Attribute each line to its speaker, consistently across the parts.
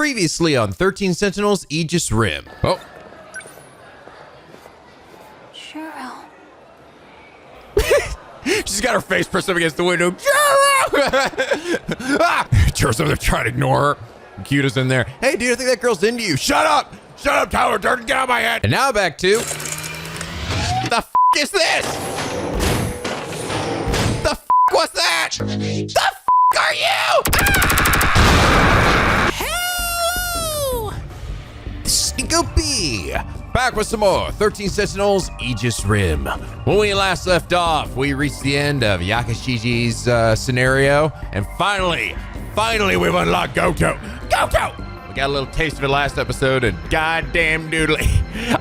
Speaker 1: Previously on 13 Sentinels, Aegis Rim. Oh.
Speaker 2: Chihiro.
Speaker 1: She's got her face pressed up against the window. Ah! Chihiro's over there trying to ignore her. Gouto's in there. Hey, dude, I think that girl's into you. Shut up! Shut up, Tyler Durden, get out of my head! And now back to... The f*** is this? The f*** was that? The f*** are you? Ah! Hello! This is NicoB. Back with some more 13 Sentinels, Aegis Rim. When we last left off, we reached the end of Yakashiji's scenario, and finally we've unlocked Gouto. Gouto! We got a little taste of it last episode, and goddamn doodly.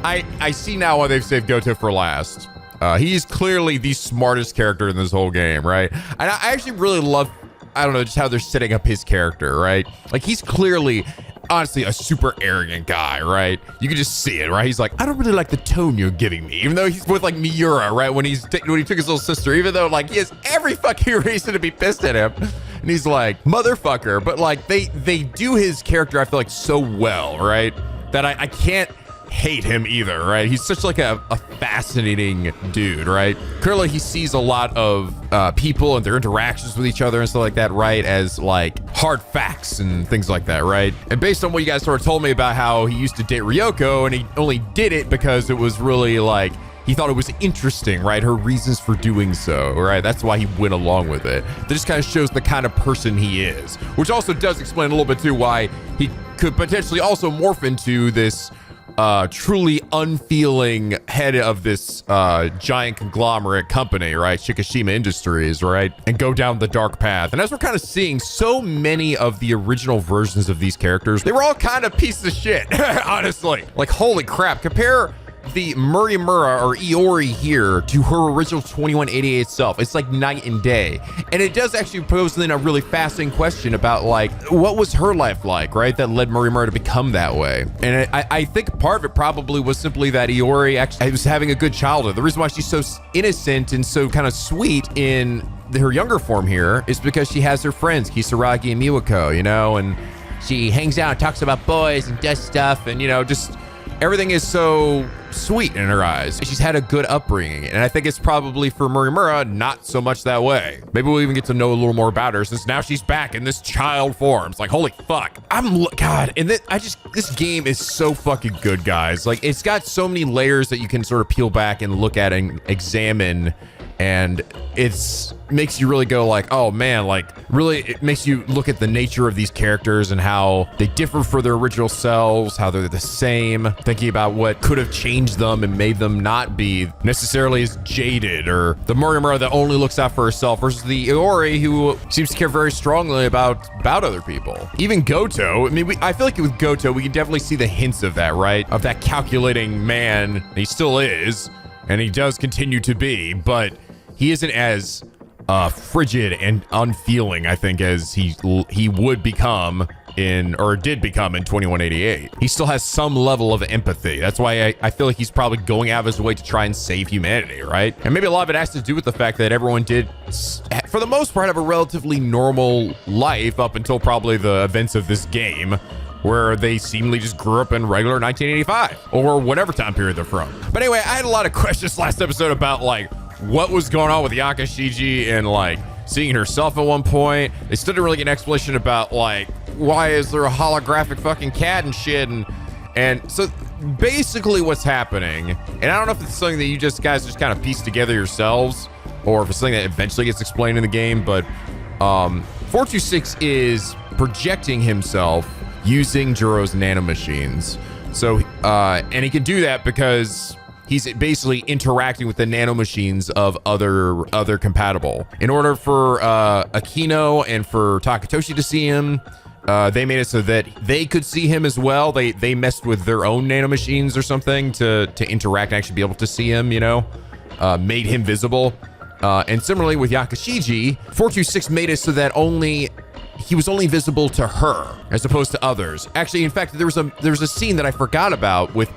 Speaker 1: I see now why they've saved Gouto for last. He's clearly the smartest character in this whole game, right? And I actually really love, I don't know, just how they're setting up his character, right? Like, he's clearly... honestly, a super arrogant guy, right? You can just see it, right? He's like, I don't really like the tone you're giving me, even though he's with like Miura, right? When he took his little sister, even though like he has every fucking reason to be pissed at him, and he's like, motherfucker. But like they do his character, I feel like, so well, right? That I can't hate him either, right? He's such like a fascinating dude, right? Clearly he sees a lot of people and their interactions with each other and stuff like that, right, as like hard facts and things like that, right? And based on what you guys sort of told me about how he used to date Ryoko and he only did it because it was really like he thought it was interesting, right? Her reasons for doing so, right? That's why he went along with it. That just kind of shows the kind of person he is, which also does explain a little bit too why he could potentially also morph into this truly unfeeling head of this giant conglomerate company, right? Shikishima Industries, right? And go down the dark path. And as we're kind of seeing, so many of the original versions of these characters, they were all kind of pieces of shit, honestly. Like, holy crap. Compare the Murimura or Iori here to her original 2188 self. It's like night and day. And it does actually pose then a really fascinating question about like, what was her life like, right? That led Murimura to become that way. And I think part of it probably was simply that Iori actually was having a good childhood. The reason why she's so innocent and so kind of sweet in her younger form here is because she has her friends, Kisaragi and Miwako, you know, and she hangs out and talks about boys and does stuff and, you know, just everything is so sweet in her eyes. She's had a good upbringing, and I think it's probably for Murimura not so much that way. Maybe we'll even get to know a little more about her since now she's back in this child form. It's like, holy fuck. God, and this game is so fucking good, guys. Like, it's got so many layers that you can sort of peel back and look at and examine, and makes you really go like, oh man, like really it makes you look at the nature of these characters and how they differ for their original selves, how they're the same, thinking about what could have changed them and made them not be necessarily as jaded, or the Murimura that only looks out for herself versus the Iori who seems to care very strongly about other people. Even Gouto, I mean, I feel like with Gouto, we can definitely see the hints of that, right? Of that calculating man. He still is, and he does continue to be, but he isn't as frigid and unfeeling, I think, as he would become did become in 2188. He still has some level of empathy. That's why I feel like he's probably going out of his way to try and save humanity, right? And maybe a lot of it has to do with the fact that everyone did, for the most part, have a relatively normal life up until probably the events of this game, where they seemingly just grew up in regular 1985 or whatever time period they're from. But anyway, I had a lot of questions last episode about like what was going on with Yakashiji and like seeing herself at one point. They still didn't really get an explanation about like, why is there a holographic fucking cat and shit? And so basically what's happening, and I don't know if it's something that you guys just kind of piece together yourselves, or if it's something that eventually gets explained in the game, but 426 is projecting himself using Jiro's nanomachines. So, and he can do that because he's basically interacting with the nanomachines of other compatible. In order for Okino and for Takatoshi to see him, they made it so that they could see him as well. They messed with their own nanomachines or something to interact and actually be able to see him, you know, made him visible. And similarly with Yakashiji, 426 made it so that he was only visible to her as opposed to others. Actually, in fact, there was a scene that I forgot about with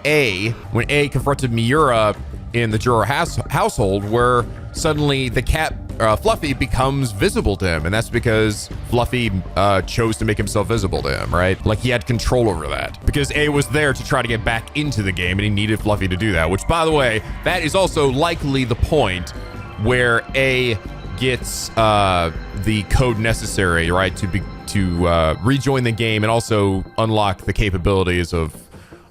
Speaker 1: when A confronted Miura in the Jiro household, where suddenly the cat Fluffy becomes visible to him, and that's because Fluffy chose to make himself visible to him, right? Like he had control over that because A was there to try to get back into the game, and he needed Fluffy to do that, which, by the way, that is also likely the point where A gets the code necessary, right, to rejoin the game and also unlock the capabilities of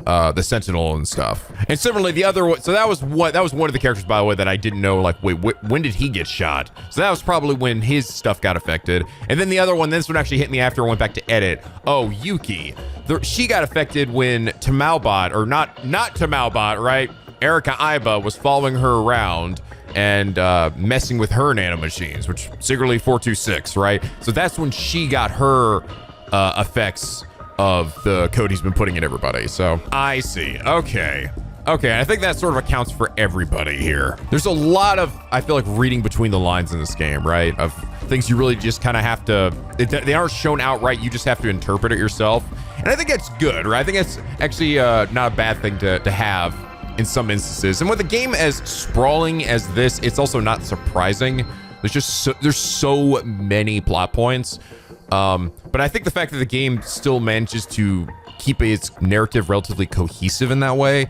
Speaker 1: the Sentinel and stuff. And similarly, the other one, so that was one of the characters, by the way, that I didn't know, like, wait, when did he get shot? So that was probably when his stuff got affected. And then the other one, this one actually hit me after I went back to edit. Oh, Yuki. She got affected when Tamaubot, or not Tamaubot, right? Erika Iba was following her around and messing with her nanomachines, which secretly 426, right? So that's when she got her effects of the code he's been putting in everybody. So I see. Okay, I think that sort of accounts for everybody here. There's a lot of, I feel like, reading between the lines in this game, right? Of things you really just kind of have to, they aren't shown outright, you just have to interpret it yourself. And I think that's good, right? I think that's actually not a bad thing to have in some instances. And with a game as sprawling as this, it's also not surprising. There's so many plot points. But I think the fact that the game still manages to keep its narrative relatively cohesive in that way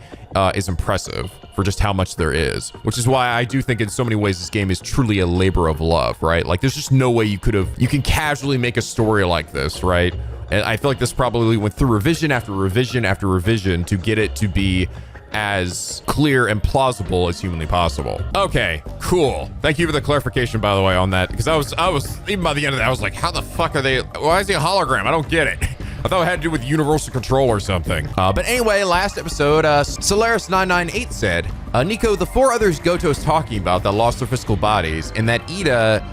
Speaker 1: is impressive for just how much there is, which is why I do think in so many ways this game is truly a labor of love, right? Like there's just no way you can casually make a story like this, right? And I feel like this probably went through revision after revision after revision to get it to be as clear and plausible as humanly possible. Okay, cool. Thank you for the clarification, by the way, on that, because I was even by the end of that, I was like, how the fuck are they? Why is he a hologram? I don't get it. I thought it had to do with universal control or something. But anyway, last episode, Solaris998 said, Nico, the 4 others Gouto's talking about that lost their physical bodies and that Ida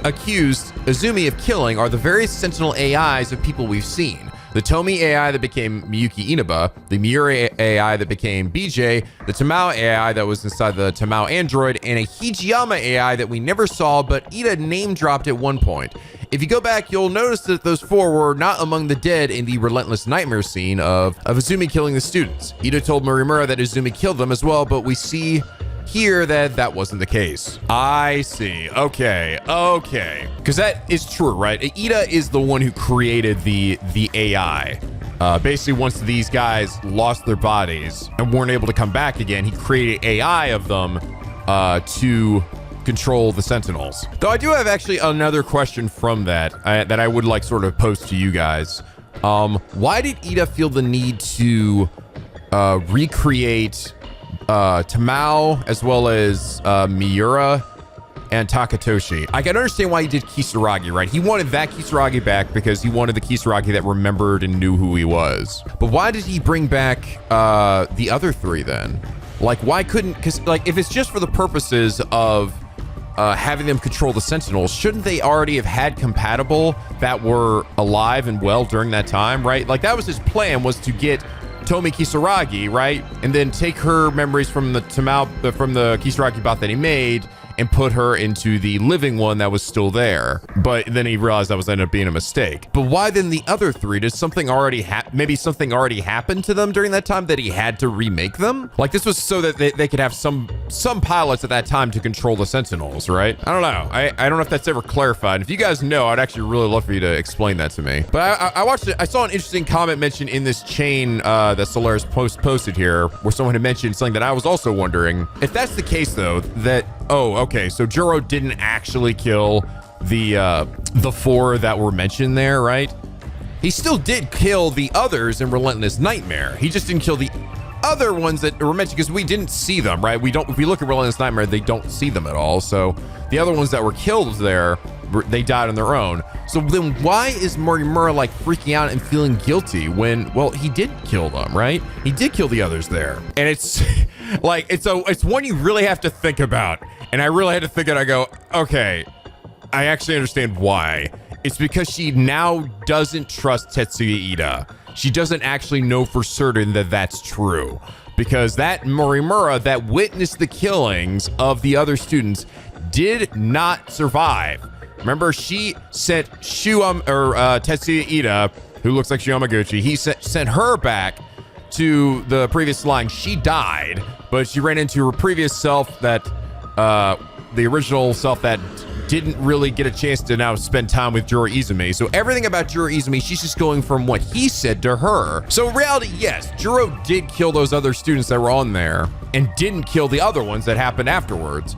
Speaker 1: accused Azumi of killing are the various Sentinel AIs of people we've seen. The Tomi AI that became Miyuki Inaba, the Miura AI that became BJ, the Tamao AI that was inside the Tamao android, and a Hijiyama AI that we never saw, but Ida name-dropped at one point. If you go back, you'll notice that those 4 were not among the dead in the relentless nightmare scene of Azumi killing the students. Ida told Morimura that Azumi killed them as well, but we see here that wasn't the case. I see. Okay. Because that is true, right? Ida is the one who created the AI. Basically, once these guys lost their bodies and weren't able to come back again, he created AI of them to control the Sentinels. Though I do have actually another question from that that I would like sort of pose to you guys. Why did Ida feel the need to recreate Tamao as well as Miura and Takatoshi? I can understand why he did Kisaragi, right? He wanted that Kisaragi back because he wanted the Kisaragi that remembered and knew who he was. But why did he bring back the other 3 then? Like, why couldn't, because like if it's just for the purposes of having them control the Sentinels, shouldn't they already have had compatible that were alive and well during that time, right? Like that was his plan, was to get Tomi Kisaragi, right? And then take her memories from the Kisaragi bot that he made and put her into the living one that was still there. But then he realized that was ended up being a mistake. But why then the other 3? Did something already maybe something already happened to them during that time that he had to remake them? Like this was so that they could have some pilots at that time to control the Sentinels, right? I don't know. I don't know if that's ever clarified. If you guys know, I'd actually really love for you to explain that to me. But I watched it. I saw an interesting comment mentioned in this chain that Solaris posted here, where someone had mentioned something that I was also wondering. If that's the case, though, that okay, so Juro didn't actually kill the 4 that were mentioned there, right? He still did kill the others in Relentless Nightmare. He just didn't kill the other ones that were mentioned because we didn't see them, right? If we look at Relentless Nightmare, they don't see them at all. So the other ones that were killed there, they died on their own. So then why is Morimura like freaking out and feeling guilty when, well, he did kill them, right? He did kill the others there. And it's like, it's one you really have to think about. And I really had to think it. I go, okay, I actually understand why. It's because she now doesn't trust Tetsuya Ida. She doesn't actually know for certain that that's true. Because that Morimura that witnessed the killings of the other students did not survive. Remember, she sent Tetsuya Ida, who looks like Shiyamaguchi, he sent her back to the previous line. She died, but she ran into her previous self that, the original self that didn't really get a chance to now spend time with Juro Izumi. So everything about Juro Izumi, she's just going from what he said to her. So in reality, yes, Juro did kill those other students that were on there and didn't kill the other ones that happened afterwards.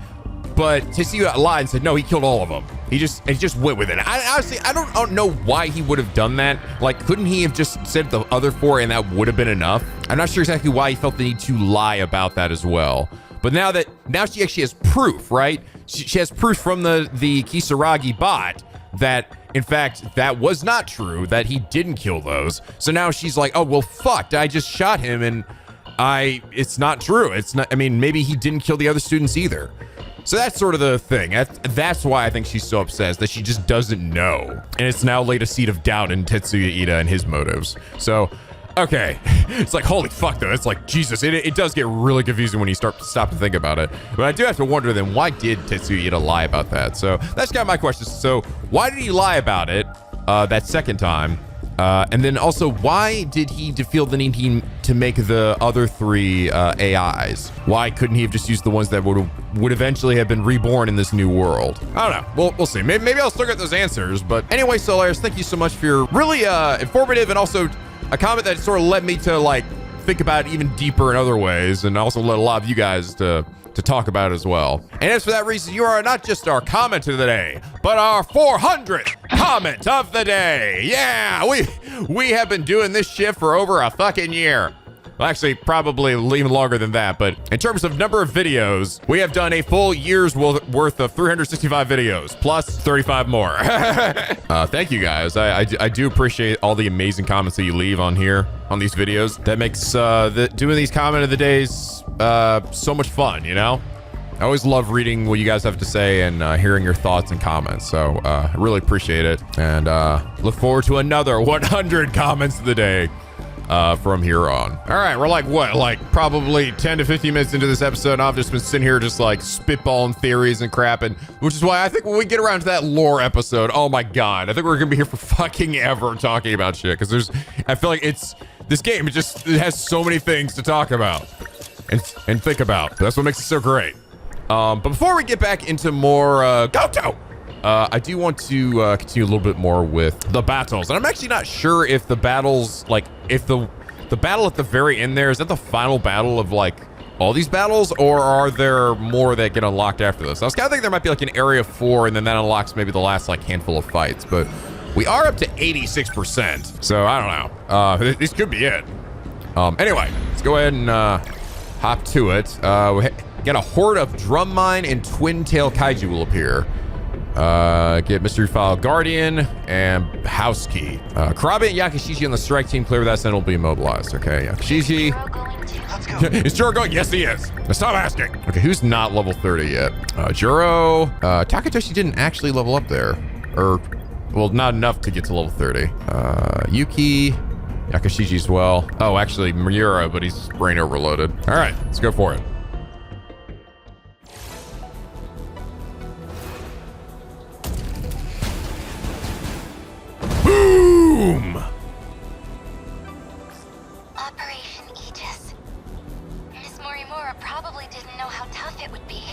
Speaker 1: But Tetsuya lied and said, no, he killed all of them. He just went with it. Honestly, I don't know why he would have done that. Like, couldn't he have just said the other 4 and that would have been enough? I'm not sure exactly why he felt the need to lie about that as well. But now she actually has proof, right? She has proof from the Kisaragi bot that, in fact, that was not true, that he didn't kill those. So now she's like, oh, well, fuck, I just shot him and it's not true. It's not, I mean, maybe he didn't kill the other students either. So that's sort of the thing. That's why I think she's so obsessed, that she just doesn't know. And it's now laid a seed of doubt in Tetsuya Ida and his motives. So, okay. It's like, holy fuck, though. It's like, Jesus, it does get really confusing when you stop to think about it. But I do have to wonder, then, why did Tetsuya Ida lie about that? So that's kind of my question. So why did he lie about it that second time? And then also, why did he feel the need to make the other 3 AIs? Why couldn't he have just used the ones that would eventually have been reborn in this new world? I don't know. We'll see. Maybe I'll still get those answers. But anyway, Solaris, thank you so much for your really informative and also a comment that sort of led me to like think about it even deeper in other ways, and also led a lot of you guys to talk about it as well. And as for that reason, you are not just our comment of the day, but our 400th comment of the day. Yeah, we have been doing this shit for over a fucking year. Well, actually, probably even longer than that, but in terms of number of videos, we have done a full year's worth of 365 videos, plus 35 more. Thank you guys. I do appreciate all the amazing comments that you leave on here, on these videos. That makes doing these comment of the days so much fun, you know? I always love reading what you guys have to say and hearing your thoughts and comments. So I really appreciate it. And look forward to another 100 comments of the day from here on. All right, we're like, what? Like probably 10 to 15 minutes into this episode, and I've just been sitting here just like spitballing theories and crap, and which is why I think when we get around to that lore episode, oh my God, I think we're gonna be here for fucking ever talking about shit. Because I feel like this game, it has so many things to talk about and think about. That's what makes it so great. But before we get back into more Gouto, I do want to continue a little bit more with the battles. And I'm actually not sure if the battles, like, if the battle at the very end there, is that the final battle of, like, all these battles? Or are there more that get unlocked after this? I was kind of thinking there might be, like, an area 4, and then that unlocks maybe the last, like, handful of fights. But we are up to 86%. So, I don't know. This could be it. Anyway, let's go ahead and hop to it. We got a horde of drum mine and twin tail kaiju will appear. Get Mystery File Guardian and House Key. Karabe and Yakishishi on the strike team. Clear that Sentinel will be immobilized. Okay, Yakishishi. Is Juro going? Yes, he is. Now stop asking. Okay, who's not level 30 yet? Juro. Takatoshi didn't actually level up there. Or, well, not enough to get to level 30. Yuki. Yakishishi as well. Oh, actually, Miura, but he's brain overloaded. All right, let's go for it. Boom!
Speaker 2: Operation Aegis. Miss Morimura probably didn't know how tough it would be.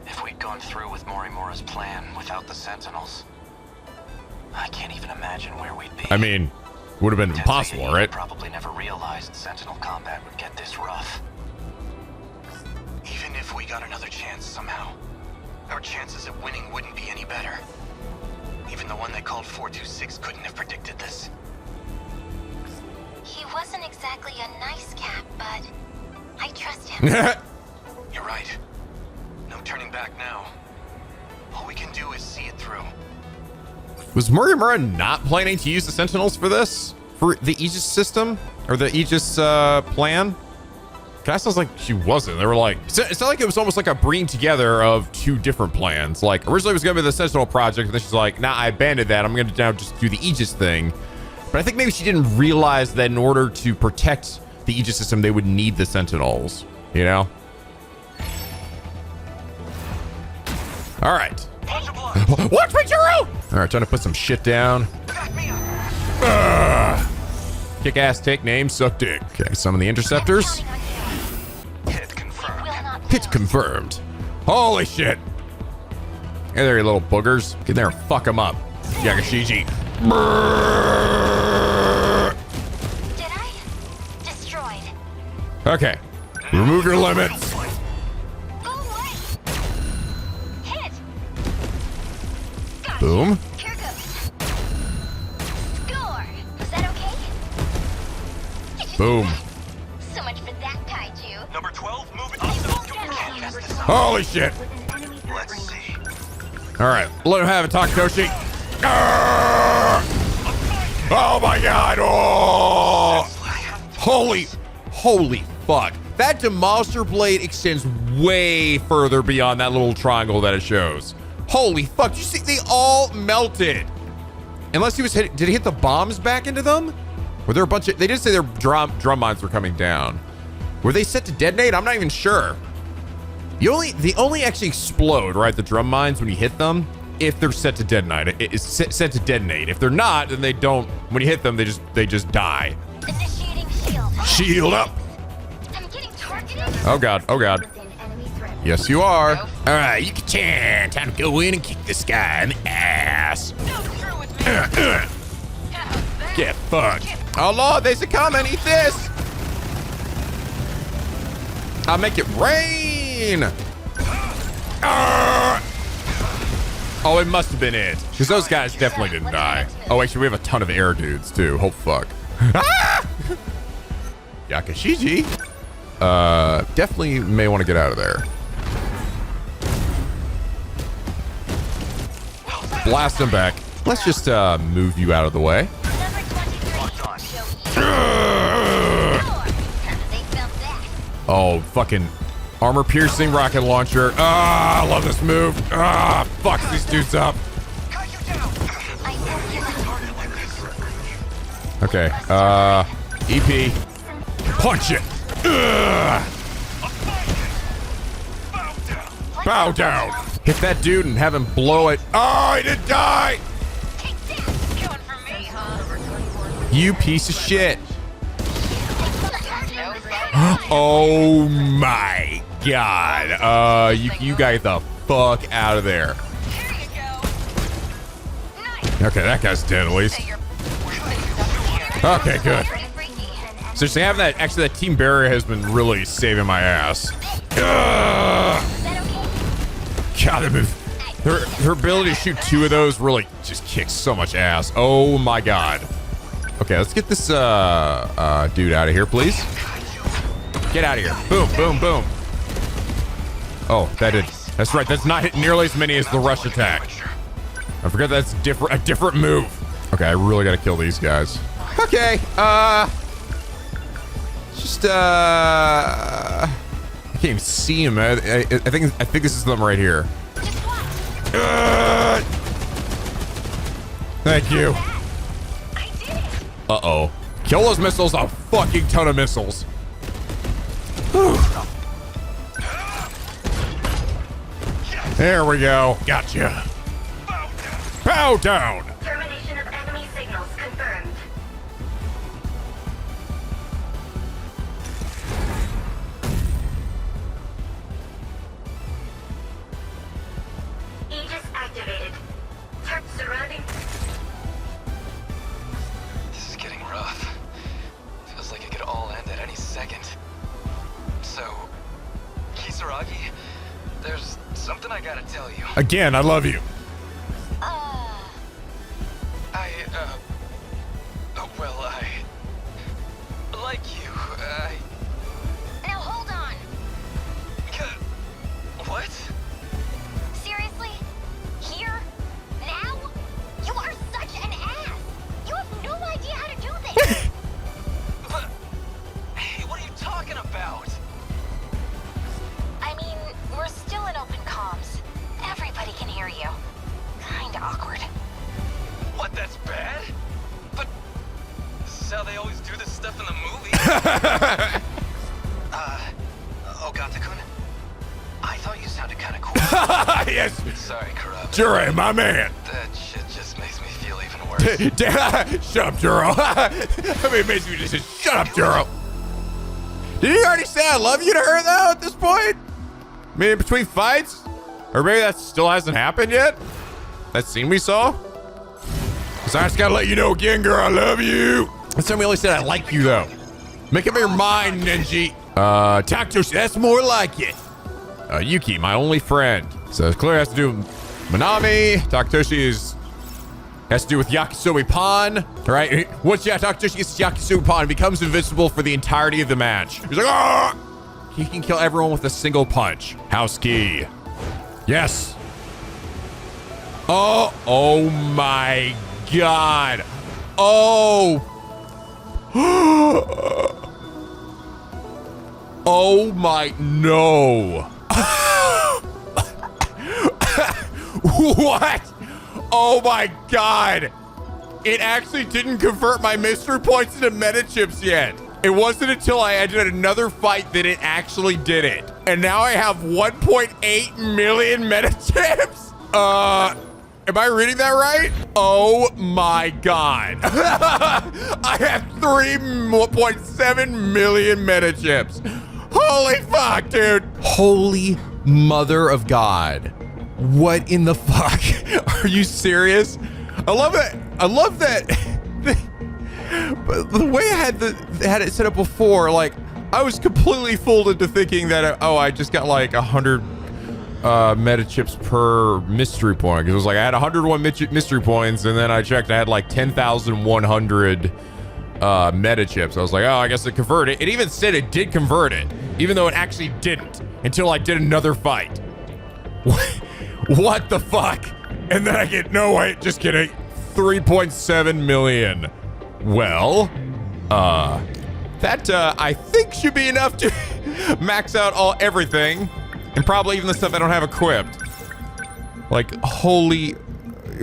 Speaker 3: If we'd gone through with Morimura's plan without the Sentinels, I can't even imagine where we'd be.
Speaker 1: I mean, would have been impossible, right?
Speaker 3: Probably never realized Sentinel combat would get this rough. Even if we got another chance somehow, our chances of winning wouldn't be any better. Even the one they called 426 couldn't have predicted this.
Speaker 2: He wasn't exactly a nice cat, but I trust him.
Speaker 3: You're right. No turning back now. All we can do is see it through.
Speaker 1: Was Morimura not planning to use the Sentinels for this? For the Aegis system? Or the Aegis plan? Kind of sounds like she wasn't. They were like, it sounded like it was almost like a bringing together of two different plans. Like originally it was gonna be the Sentinel project, and then she's like, nah, I abandoned that. I'm gonna now just do the Aegis thing. But I think maybe she didn't realize that in order to protect the Aegis system, they would need the Sentinels, you know? All right. Watch me, Juro! All right, trying to put some shit down. Kick ass, take names, suck dick. Okay, summon the interceptors.
Speaker 3: Hit confirmed.
Speaker 1: Hit confirmed. Holy shit. Hey there, you little boogers. Get in there and fuck them up. Yakashiji.
Speaker 2: Did I? Destroyed.
Speaker 1: Okay. Remove your limits.
Speaker 2: Go away. Hit. Gotcha.
Speaker 1: Boom.
Speaker 2: Here goes. Score. Was that okay? Did you
Speaker 1: Boom.
Speaker 2: see that? So much for that, Kaiju.
Speaker 3: Number 12, move it.
Speaker 2: Can't
Speaker 3: mess this up.
Speaker 1: Holy shit.
Speaker 3: Let's see.
Speaker 1: All right. Let him have it, Takatoshi. Oh my god. Oh. Holy fuck. That demolisher blade extends way further beyond that little triangle that it shows. Holy fuck. You see, they all melted. Unless he was hitting, did he hit the bombs back into them? Were there a bunch of, they did say their drum mines were coming down. Were they set to detonate? I'm not even sure. They only actually explode, right? The drum mines when you hit them, if they're set to detonate. It's set to detonate. If they're not, then they don't, when you hit them, they just die.
Speaker 2: Initiating shield.
Speaker 1: Shield up.
Speaker 2: I'm getting targeted.
Speaker 1: Oh god, oh god. Yes, you are. All right, you can time to go in and kick this guy in the ass. Get fucked. Oh lord, there's a comment. Eat this. I'll make it rain. Oh, it must have been it. Because those guys definitely didn't die. Oh, actually, we have a ton of air dudes, too. Oh, fuck. Ah! Yakashiji. Definitely may want to get out of there. Blast him back. Let's just move you out of the way.
Speaker 2: Number 23. Show you. They felt that.
Speaker 1: Oh, fucking armor-piercing rocket launcher. Ah, I love this move. Ah, fucks these dudes up.
Speaker 2: I know you.
Speaker 1: Okay, EP. Punch it. Ugh. Bow down. Hit that dude and have him blow it. Oh, he didn't die.
Speaker 2: Take this. Going for me, huh?
Speaker 1: You piece of shit. Oh my god. You guys get the fuck out of there.
Speaker 2: Here you go. Nice.
Speaker 1: Okay, that guy's dead at least. Okay, good.
Speaker 2: Pretty freaky.
Speaker 1: Seriously, having that, actually that team barrier has been really saving my ass.
Speaker 2: Is that okay?
Speaker 1: God, that move. Her ability to shoot two of those really just kicks so much ass. Oh my god. Okay, let's get this dude out of here, please. Get out of here. Boom, boom, boom. Oh, that did. That's right. That's not hitting nearly as many as the rush attack. I forgot that's a different move. Okay, I really gotta kill these guys. Okay, just I can't even see him. I think this is them right here.
Speaker 2: Just watch.
Speaker 1: Thank you.
Speaker 2: I did it.
Speaker 1: Uh-oh. Kill those missiles, a fucking ton of missiles. Whew. There we go. Gotcha. Bow down.
Speaker 2: Termination of enemy signals confirmed. Aegis activated. Surrounding.
Speaker 3: This is getting rough. Feels like it could all end at any second. So, Kisaragi, there's something I gotta tell you.
Speaker 1: Again, I love you.
Speaker 3: Well, I like you.
Speaker 2: Now hold on.
Speaker 3: What?
Speaker 2: Seriously? Here? Now? You are such an ass. You have no idea how to do this.
Speaker 3: But, hey, what are you talking about?
Speaker 2: I mean, we're still in open comms. Everybody can hear you. Kinda awkward.
Speaker 3: What, that's bad? But this is how they always do this stuff in the movies. Ogata-kun, I thought you sounded kind of cool.
Speaker 1: Yes.
Speaker 3: Sorry, Corrupt.
Speaker 1: Jure, my man.
Speaker 3: That shit just makes me feel even worse.
Speaker 1: Shut up, Juro. I mean, basically just said, shut up, Juro. Did you already say I love you to her, though, at this point? I mean, in between fights? Or maybe that still hasn't happened yet? That scene we saw? Because I just gotta let you know again, girl, I love you. That's time we only said I like you, though. Make up your mind, Nenji. Takatoshi, that's more like it. Yuki, my only friend. So it clearly has to do with Manami. Takatoshi has to do with Yakisobe Pan, right? Once Takatoshi gets Yakisobe Pan, becomes invincible for the entirety of the match. He's like, ah! He can kill everyone with a single punch. House key. Yes. Oh my God. Oh. Oh my, no. What? Oh my God. It actually didn't convert my mystery points into meta chips yet. It wasn't until I did another fight that it actually did it. And now I have 1.8 million meta chips. Am I reading that right? Oh my God. I have 3.7 million meta chips. Holy fuck, dude. Holy mother of God. What in the fuck? Are you serious? I love it. I love that. But the way I had it set up before, like, I was completely fooled into thinking that, I just got like 100 meta chips per mystery point. Because it was like I had 101 mystery points, and then I checked, I had like 10,100 meta chips. I was like, oh, I guess it converted. It even said it did convert it, even though it actually didn't until I did another fight. What the fuck? And then I get, no, wait, just kidding, 3.7 million. Well, that I think should be enough to max out everything, and probably even the stuff I don't have equipped. Like, holy,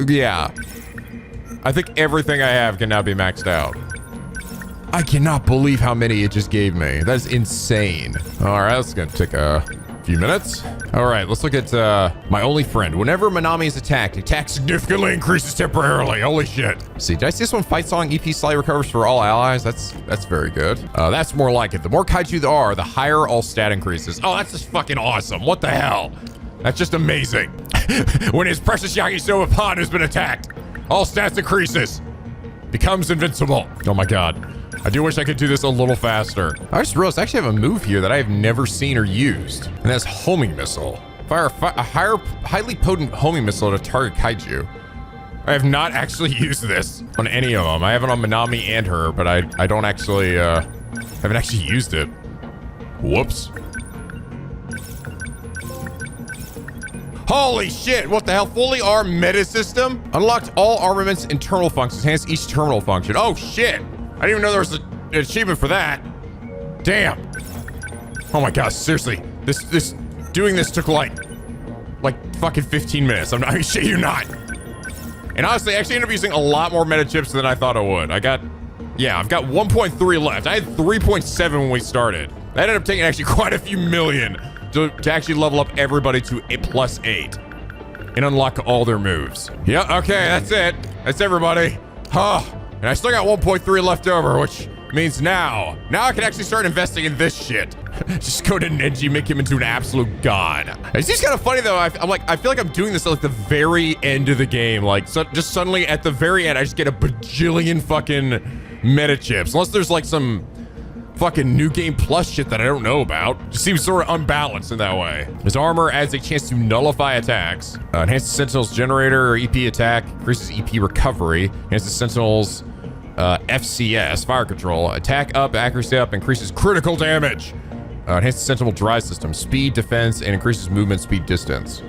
Speaker 1: yeah. I think everything I have can now be maxed out. I cannot believe how many it just gave me. That is insane. All right, that's gonna take a few minutes. All right, let's look at my only friend. Whenever Manami is attacked, attack significantly increases temporarily. Holy shit. See, did I see this one? Fight song EP slightly recovers for all allies. That's very good. That's more like it. The more kaiju there are, the higher all stat increases. Oh, that's just fucking awesome. What the hell? That's just amazing. When his precious Yakisobe Pan has been attacked, all stats increases. Becomes invincible. Oh my God. I do wish I could do this a little faster. I just realized I actually have a move here that I have never seen or used, and that's homing missile. Fire a highly potent homing missile at a target kaiju. I have not actually used this on any of them. I have it on Manami and her, but I don't actually, haven't actually used it. Whoops. Holy shit, what the hell? Fully armed meta system? Unlocked all armaments internal functions, enhance each terminal function. Oh shit. I didn't even know there was an achievement for that. Damn. Oh my gosh, seriously. Doing this took like fucking 15 minutes. I'm not, I shit you not. And honestly, I actually ended up using a lot more meta chips than I thought I would. I've got 1.3 left. I had 3.7 when we started. That ended up taking actually quite a few million to actually level up everybody to a +8 and unlock all their moves. Yeah, okay, that's it. That's everybody. Huh. And I still got 1.3 left over, which means now I can actually start investing in this shit. Just go to Nenji, make him into an absolute god. It's just kind of funny though. I feel like I'm doing this at like the very end of the game. Like, so just suddenly at the very end, I just get a bajillion fucking meta chips. Unless there's like some fucking new game plus shit that I don't know about. Just seems sort of unbalanced in that way. His armor adds a chance to nullify attacks. Enhances Sentinels generator or EP attack. Increases EP recovery. Enhances Sentinels FCS, fire control. Attack up, accuracy up, increases critical damage. Enhances Sentinel dry system. Speed, defense, and increases movement speed distance.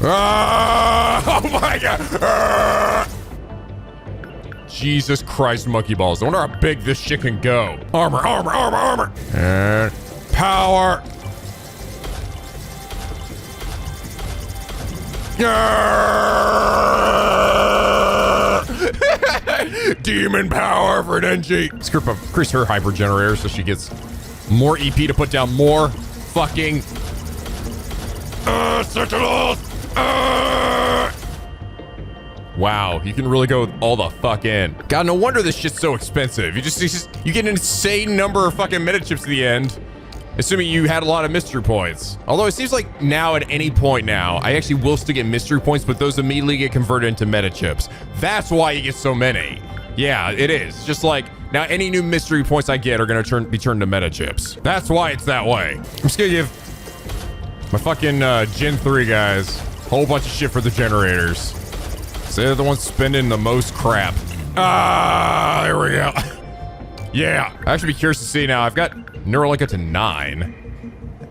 Speaker 1: Oh my God. Jesus Christ, monkey balls. I wonder how big this shit can go. Armor. And power. Demon power for Nenji. Let's increase her hyper generator so she gets more EP to put down more fucking Sentinels. Wow, you can really go all the fuck in. God, no wonder this shit's so expensive. You get an insane number of fucking meta chips at the end. Assuming you had a lot of mystery points. Although it seems like now at any point now, I actually will still get mystery points, but those immediately get converted into meta chips. That's why you get so many. Yeah, it is. Just like now any new mystery points I get are gonna be turned to meta chips. That's why it's that way. I'm just gonna give my fucking Gen 3 guys a whole bunch of shit for the generators. So they're the ones spending the most crap. Ah, there we go. Yeah, I actually be curious to see now. I've got Neuralink up to 9.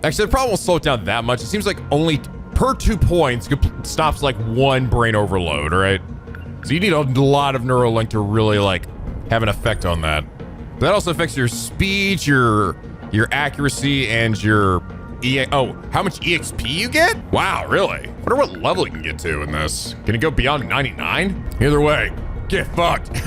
Speaker 1: Actually, the problem won't slow it down that much. It seems like only per 2 points stops like 1 brain overload, right? So you need a lot of Neuralink to really like have an effect on that. That also affects your speed, your accuracy, and your how much EXP you get? Wow, really? Wonder what level you can get to in this. Can it go beyond 99? Either way, get fucked.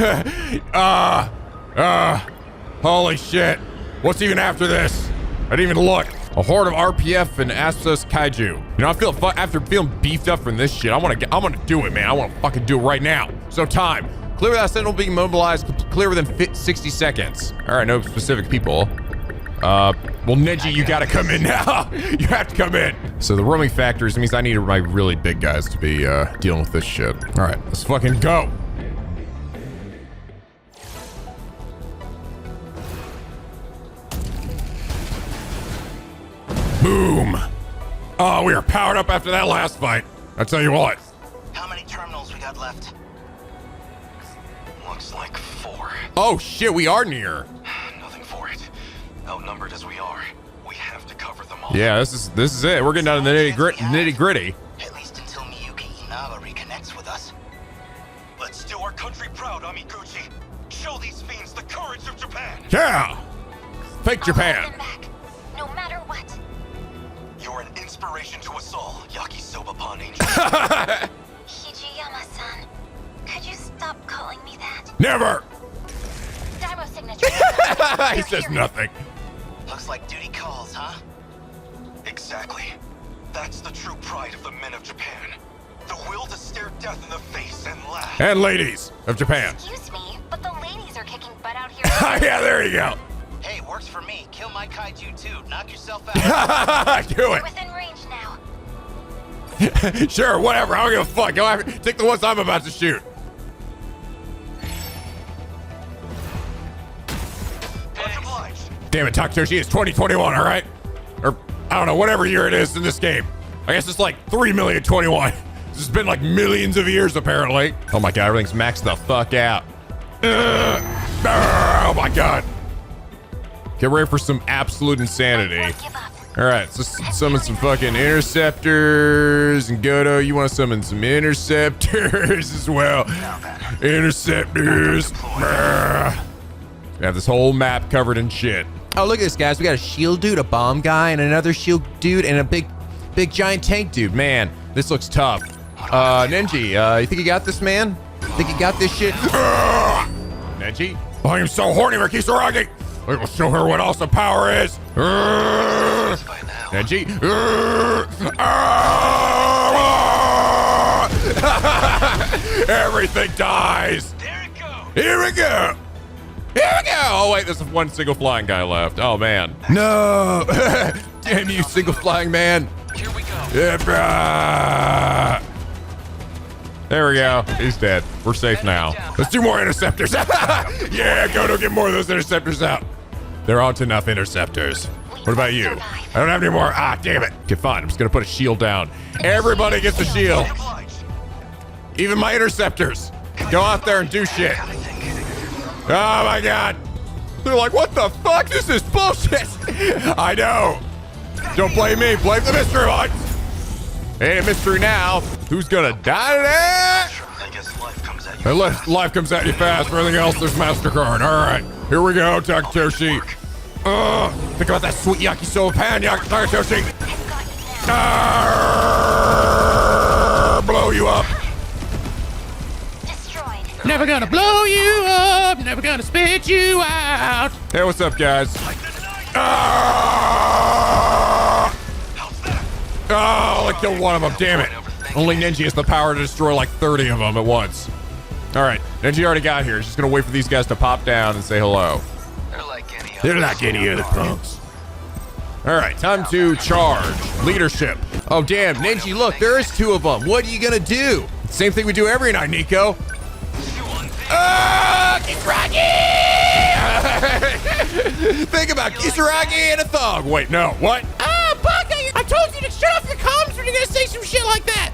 Speaker 1: Holy shit. What's even after this? I didn't even look. A horde of RPF and Atlus Kaiju. You know, I feel after feeling beefed up from this shit, I'm gonna do it, man. I wanna fucking do it right now. So time. Clear without Sentinel being mobilized. Clear within 60 seconds. All right, no specific people. Well, Neji, you gotta come in now. You have to come in. So the roaming factors means I need my really big guys to be dealing with this shit. All right, let's fucking go. Boom. Oh, we are powered up after that last fight. I'll tell you what.
Speaker 4: How many terminals we got left?
Speaker 3: Looks like 4.
Speaker 1: Oh shit, we are near.
Speaker 3: Nothing for it. Outnumbered as we are, we have to cover them all.
Speaker 1: Yeah, this is it. We're getting down to the nitty gritty.
Speaker 4: At least until Miyuki Inaba reconnects with us.
Speaker 3: Let's do our country proud, Amiguchi. Show these fiends the courage of Japan.
Speaker 1: Yeah. Fake Japan.
Speaker 2: I'll hold them back, no matter what.
Speaker 3: You're an inspiration to us all, Yakisoba Pawn Angel.
Speaker 2: Hijiyama-san, could you stop calling me that?
Speaker 1: Never.
Speaker 2: Daimo signature.
Speaker 1: He says nothing.
Speaker 4: Looks like duty calls, huh?
Speaker 3: Exactly. That's the true pride of the men of Japan. The will to stare death in the face and laugh.
Speaker 1: And ladies of Japan.
Speaker 2: Excuse me, but the ladies are kicking butt out here.
Speaker 1: Yeah, there you go.
Speaker 4: Hey, works for me. Kill my kaiju too. Knock yourself out.
Speaker 1: Do it.
Speaker 2: Within range now.
Speaker 1: Sure, whatever. I don't give a fuck. Take the ones I'm about to shoot.
Speaker 3: Much obliged.
Speaker 1: Damn it, Takatoshi, it's 2021, all right? Or, I don't know, whatever year it is in this game. I guess it's like 3,000,021. This has been like millions of years, apparently. Oh my god, everything's maxed the fuck out. Oh my god. Get ready for some absolute insanity.
Speaker 2: Give up.
Speaker 1: All right, so summon some fucking interceptors. And Gouto, you want to summon some interceptors as well. Interceptors. We have this whole map covered in shit. Oh, look at this, guys. We got a shield dude, a bomb guy, and another shield dude, and a big giant tank dude. Man, this looks tough. Nenji, you think you got this, man? Think you got this shit? Nenji? I am so horny for Kisaragi. I will show her what awesome power is. Nenji. Everything dies.
Speaker 3: There it goes.
Speaker 1: Here we go. Here we go. Oh, wait, there's one single flying guy left. Oh, man. No. Damn you, single flying man.
Speaker 3: Here we go.
Speaker 1: Yeah, brah. There we go. He's dead. We're safe now. Let's do more interceptors. Yeah, Gouto, get more of those interceptors out. There aren't enough interceptors. What about you? I don't have any more. Ah, damn it. Okay, fine. I'm just going to put a shield down. Everybody gets a shield. Even my interceptors. Go out there and do shit. Oh, my God. They're like, what the fuck? This is bullshit. I know. Don't blame me. Blame the mystery ones. Ain't a mystery now. Who's going to die today?
Speaker 3: I guess life comes at you.
Speaker 1: Unless life comes at you fast. For everything else, there's MasterCard. All right. Here we go, Takatoshi. Think about that sweet yakisoba pan, Takatoshi. Blow you up.
Speaker 2: Destroyed.
Speaker 1: Never gonna blow you up. Never gonna spit you out. Hey, what's up, guys? Oh, I killed one of them. Damn it. Only Nenji has the power to destroy like 30 of them at once. All right, Nenji already got here. He's just gonna wait for these guys to pop down and say hello.
Speaker 3: They're like any other.
Speaker 1: They're like any other punks. All right, time to charge. Leadership. Oh, damn, Nenji, look, there is 2 of them. What are you gonna do? Same thing we do every night, Nico. Kisaragi! Think about Kisaragi and a thug. Wait, no, what?
Speaker 5: Baka, I told you to shut off your comms when you're gonna say some shit like that.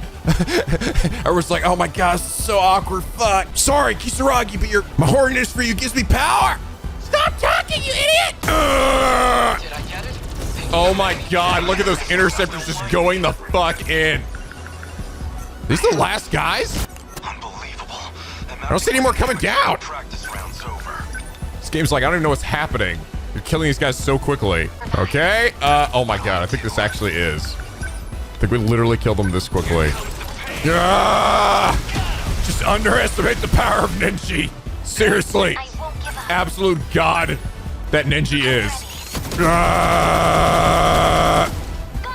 Speaker 1: I was like, oh my gosh, so awkward, fuck. Sorry, Kisaragi, but my horniness for you gives me power.
Speaker 5: Stop talking, you idiot!
Speaker 3: Did I get it?
Speaker 1: Oh my god, look at those interceptors just going the fuck in. These the last guys?
Speaker 3: Unbelievable.
Speaker 1: I don't see any more coming down.
Speaker 3: Practice rounds over.
Speaker 1: This game's like, I don't even know what's happening. You're killing these guys so quickly. Okay, oh my god, I think this actually is. I think we literally killed them this quickly. Just underestimate the power of Nenji. Seriously.
Speaker 2: I won't give up.
Speaker 1: Absolute god that Nenji is.
Speaker 2: Got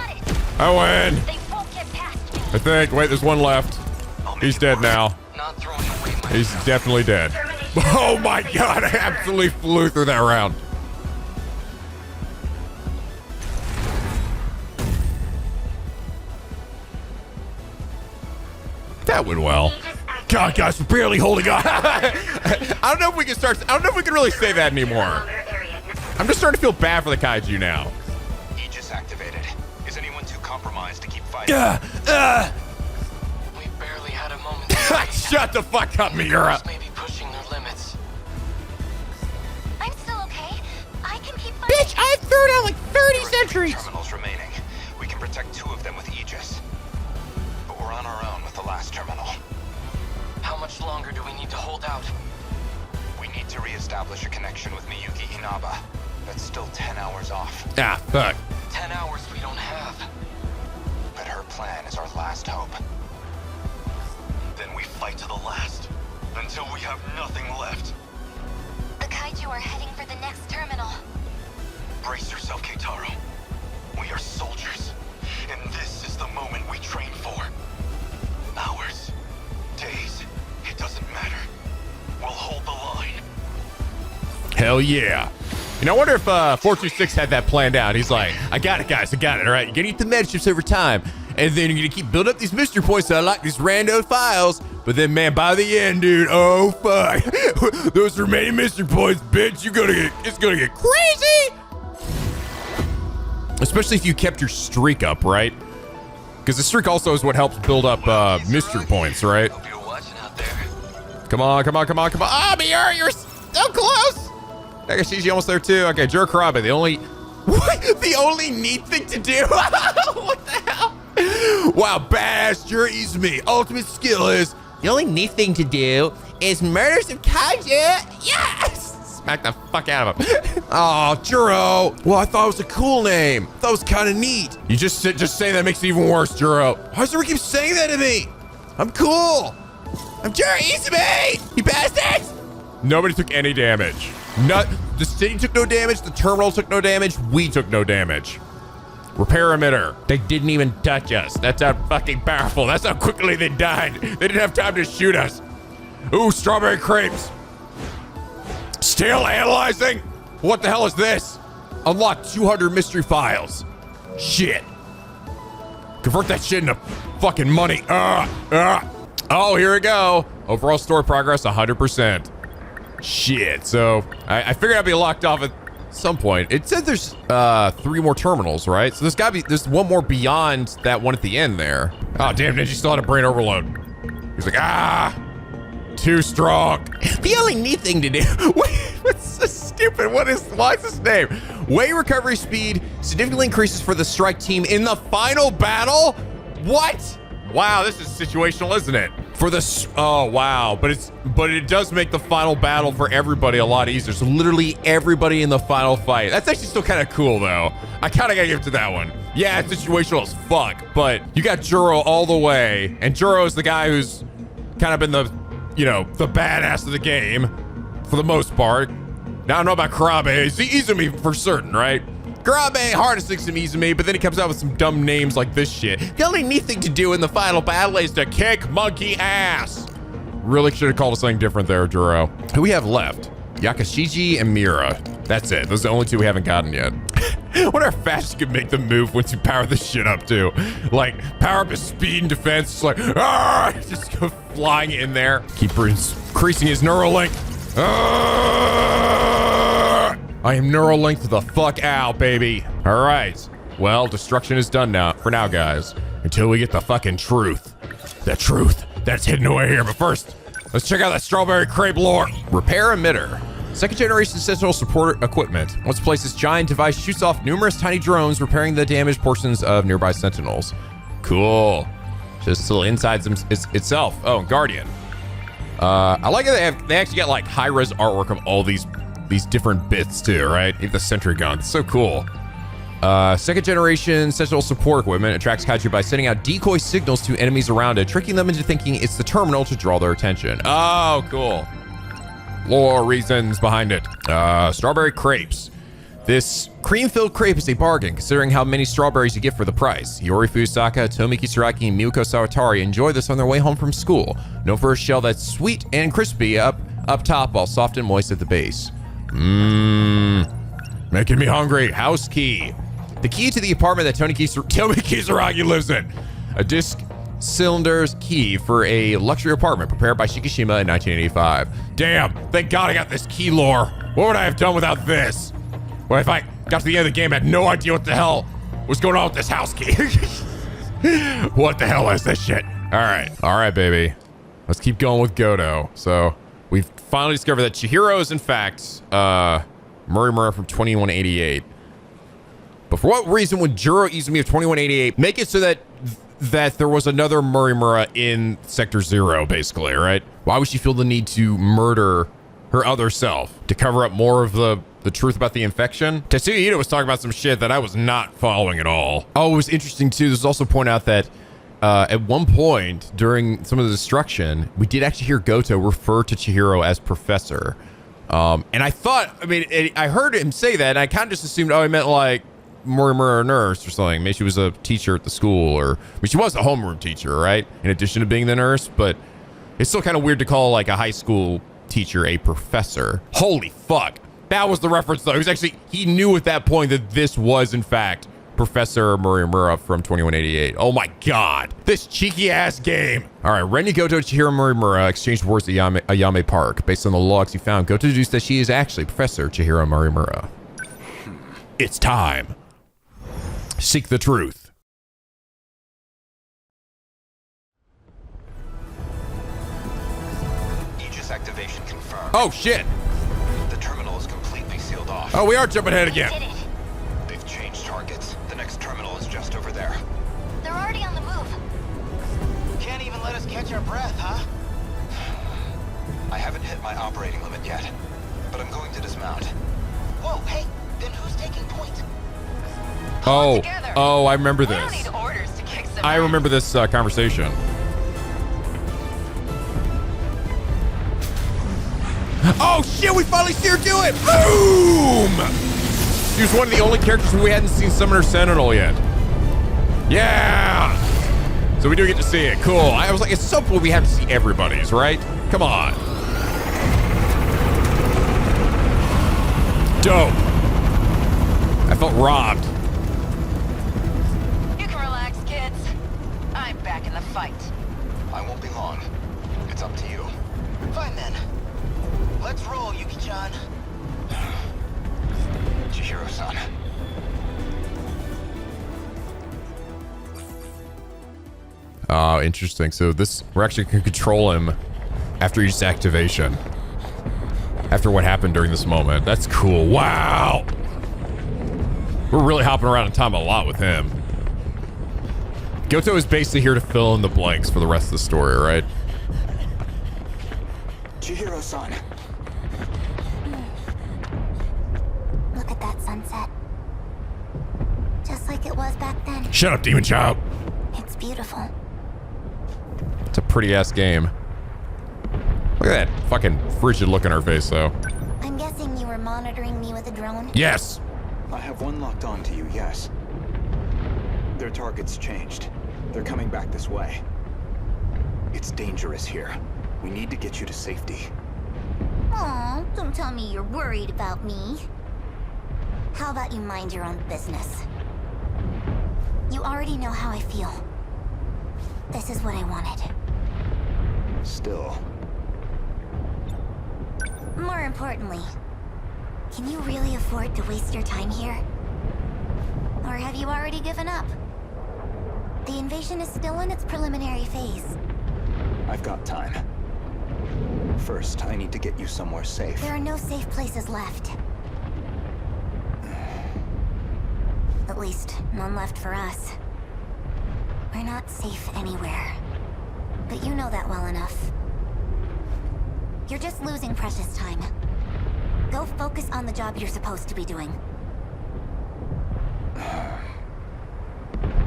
Speaker 2: it.
Speaker 1: I win.
Speaker 2: They won't get past me.
Speaker 1: I think. Wait, there's one left. He's dead now.
Speaker 3: Not throwing away my
Speaker 1: He's definitely dead. Oh my god, I absolutely flew through that round. That went well. God, guys, we're barely holding on. I don't know if we can start. I don't know if we can really say that anymore. I'm just starting to feel bad for the kaiju now.
Speaker 4: Aegis activated. Is anyone too compromised to keep fighting?
Speaker 3: We barely had a moment.
Speaker 1: Shut the fuck up, Miura.
Speaker 3: Maybe pushing their limits.
Speaker 2: I'm still okay. I can keep fighting.
Speaker 5: Bitch, I've thrown out like 30 centuries.
Speaker 4: Terminals remaining. We can protect 2 of them with Aegis. But we're on our own with the last terminal.
Speaker 3: How much longer do we need to hold out?
Speaker 4: We need to re-establish a connection with Miyuki Inaba. That's still 10 hours off.
Speaker 1: Ah, fuck.
Speaker 3: 10 hours we don't have.
Speaker 4: But her plan is our last hope. Then we fight to the last. Until we have nothing left.
Speaker 2: The Kaiju are heading for the next terminal.
Speaker 4: Brace yourself, Keitaro. We are soldiers. And this is the moment we train for. Hours. Days. It doesn't matter. We'll hold the line.
Speaker 1: Hell yeah. You know, I wonder if 426 had that planned out. He's like, I got it, guys. I got it. All right. You're going to get the medships over time. And then you're going to keep building up these mystery points that I like, these rando files. But then, man, by the end, dude, oh, fuck. Those remaining mystery points, bitch, it's going to get crazy. Especially if you kept your streak up, right? Because the streak also is what helps build up mystery points, right?
Speaker 3: Hope you're watching out there.
Speaker 1: Come on, come on, come on, come on. Ah, Miura, you're so close. Takatoshi almost there too. Okay, Jurikarabe, the only neat thing to do. What the hell? Wow, Bash, Jura Izumi. Ultimate skill is
Speaker 5: The only neat thing to do is murder some kaiju.
Speaker 1: yes. Smack the fuck out of him. Oh, Juro. Well, I thought it was a cool name. That was kind of neat. You just say that makes it even worse, Juro. Why does everyone keep saying that to me? I'm cool. I'm Juro Izumi. You bastards. Nobody took any damage. The city took no damage. The terminal took no damage. We took no damage. Repair emitter. They didn't even touch us. That's how fucking powerful. That's how quickly they died. They didn't have time to shoot us. Ooh, strawberry crepes. Still analyzing? What the hell is this? Unlock 200 mystery files. Shit. Convert that shit into fucking money. Oh, here we go. Overall story progress, 100%. Shit. So I figured I'd be locked off at some point. It said there's 3 more terminals, right? So there's one more beyond that one at the end there. Oh, damn, Ninja still had a brain overload. He's like, too strong. The only neat thing to do. Wait, what's so stupid? Why is this name? Way recovery speed significantly increases for the strike team in the final battle. What? Wow, this is situational, isn't it? Oh wow, but it does make the final battle for everybody a lot easier. So literally everybody in the final fight. That's actually still kind of cool though. I kind of gotta give it to that one. Yeah, it's situational as fuck, but you got Juro all the way, and Juro is the guy who's kind of been the badass of the game for the most part. Now I don't know about Karabe. Izumi for certain, right? Karabe harnessing some Izumi, but then he comes out with some dumb names like this shit. The only neat thing to do in the final battle is to kick monkey ass. Really should have called it something different there, Juro. Who we have left? Yakashiji and Mira. That's it. Those are the only 2 we haven't gotten yet. I wonder how fast you can make them move once you power this shit up too. Like, power up his speed and defense. It's like, ah, just go flying in there. Keep increasing his neural link. Ah! I am neural linked the fuck out, baby. All right. Well, destruction is done now, for now, guys. Until we get the fucking truth. The truth that's hidden away here. But first, let's check out that strawberry crepe lore. Repair emitter. Second generation Sentinel support equipment. Once placed, this giant device shoots off numerous tiny drones, repairing the damaged portions of nearby Sentinels. Cool. Just still inside itself. Oh, Guardian. I like it. They actually got like high-res artwork of all these different bits too, right? The sentry gun. It's so cool. Second generation Sentinel support equipment attracts Kaiju by sending out decoy signals to enemies around it, tricking them into thinking it's the terminal to draw their attention. Oh, cool. Lore reasons behind it. Strawberry crepes. This cream-filled crepe is a bargain, considering how many strawberries you get for the price. Hiyori Fusaka, Tomi Kisaraki, and Miyuko Sawatari enjoy this on their way home from school. Known for a shell that's sweet and crispy up top, while soft and moist at the base. Making me hungry. House key. The key to the apartment that Tomi Kisaragi lives in. A disc cylinder's key for a luxury apartment prepared by Shikishima in 1985. Damn, thank God I got this key lore. What would I have done without this? What if I got to the end of the game and had no idea what the hell was going on with this house key? What the hell is this shit? All right, baby. Let's keep going with Gouto. So we've finally discovered that Chihiro is in fact Murimura from 2188. But for what reason would Juro Izumi of 2188 make it so that there was another Murimura in Sector 0, basically, right? Why would she feel the need to murder her other self? To cover up more of the truth about the infection? Tetsuya Ito was talking about some shit that I was not following at all. Oh, it was interesting too. There's also point out that at one point during some of the destruction, we did actually hear Gouto refer to Chihiro as Professor. And I thought, I heard him say that, and I kind of just assumed, he meant like Murimura nurse or something. Maybe she was a teacher at the school, or she was a homeroom teacher, right? In addition to being the nurse, but it's still kind of weird to call like a high school teacher a professor. Holy fuck. That was the reference though. He knew at that point that this was in fact Professor Murimura from 2188. Oh my God. This cheeky ass game. All right, Ren Gouto and Chihiro Murimura exchanged words at Ayame Park. Based on the logs he found, Gouto deduced that she is actually Professor Chihiro Murimura. It's time. Seek the truth.
Speaker 4: Aegis activation confirmed.
Speaker 1: Oh shit.
Speaker 4: The terminal is completely sealed off.
Speaker 1: Oh, we are jumping ahead again.
Speaker 2: Did it.
Speaker 4: They've changed targets. The next terminal is just over there.
Speaker 2: They're already on the move.
Speaker 3: Can't even let us catch our breath, huh?
Speaker 4: I haven't hit my operating limit yet, but I'm going to dismount.
Speaker 3: Whoa, hey, then who's taking point?
Speaker 1: Oh, I remember
Speaker 2: We don't
Speaker 1: this.
Speaker 2: need orders to kick some
Speaker 1: I
Speaker 2: ass.
Speaker 1: remember this conversation. Oh shit, we finally see her do it! Boom! She was one of the only characters who we hadn't seen summon her Sentinel yet. Yeah! So we do get to see it. Cool. I was like, at some point we have to see everybody's, right? Come on. Dope. I felt robbed.
Speaker 2: You can relax, kids. I'm back in the fight.
Speaker 4: I won't be long. It's up to you.
Speaker 3: Fine then. Let's roll, Yuki-chan.
Speaker 4: Chihiro-san.
Speaker 1: Oh, interesting. So we're actually going to control him after each activation. After what happened during this moment. That's cool. Wow. We're really hopping around in time a lot with him. Gouto is basically here to fill in the blanks for the rest of the story, right?
Speaker 4: Chihiro-san.
Speaker 2: Look at that sunset. Just like it was back then.
Speaker 1: Shut up, demon child.
Speaker 2: It's beautiful.
Speaker 1: It's a pretty ass game. Look at that fucking frigid look on her face, though.
Speaker 2: I'm guessing you were monitoring me with a drone?
Speaker 1: Yes.
Speaker 6: I have one locked on to you, yes. Their target's changed. They're coming back this way. It's dangerous here. We need to get you to safety.
Speaker 2: Aw, don't tell me you're worried about me. How about you mind your own business? You already know how I feel. This is what I wanted.
Speaker 6: Still,
Speaker 2: More importantly, can you really afford to waste your time here? Or have you already given up? The invasion is still in its preliminary phase.
Speaker 6: I've got time. First, I need to get you somewhere safe.
Speaker 2: There are no safe places left. At least, none left for us. We're not safe anywhere. But you know that well enough. You're just losing precious time. Go focus on the job you're supposed to be doing.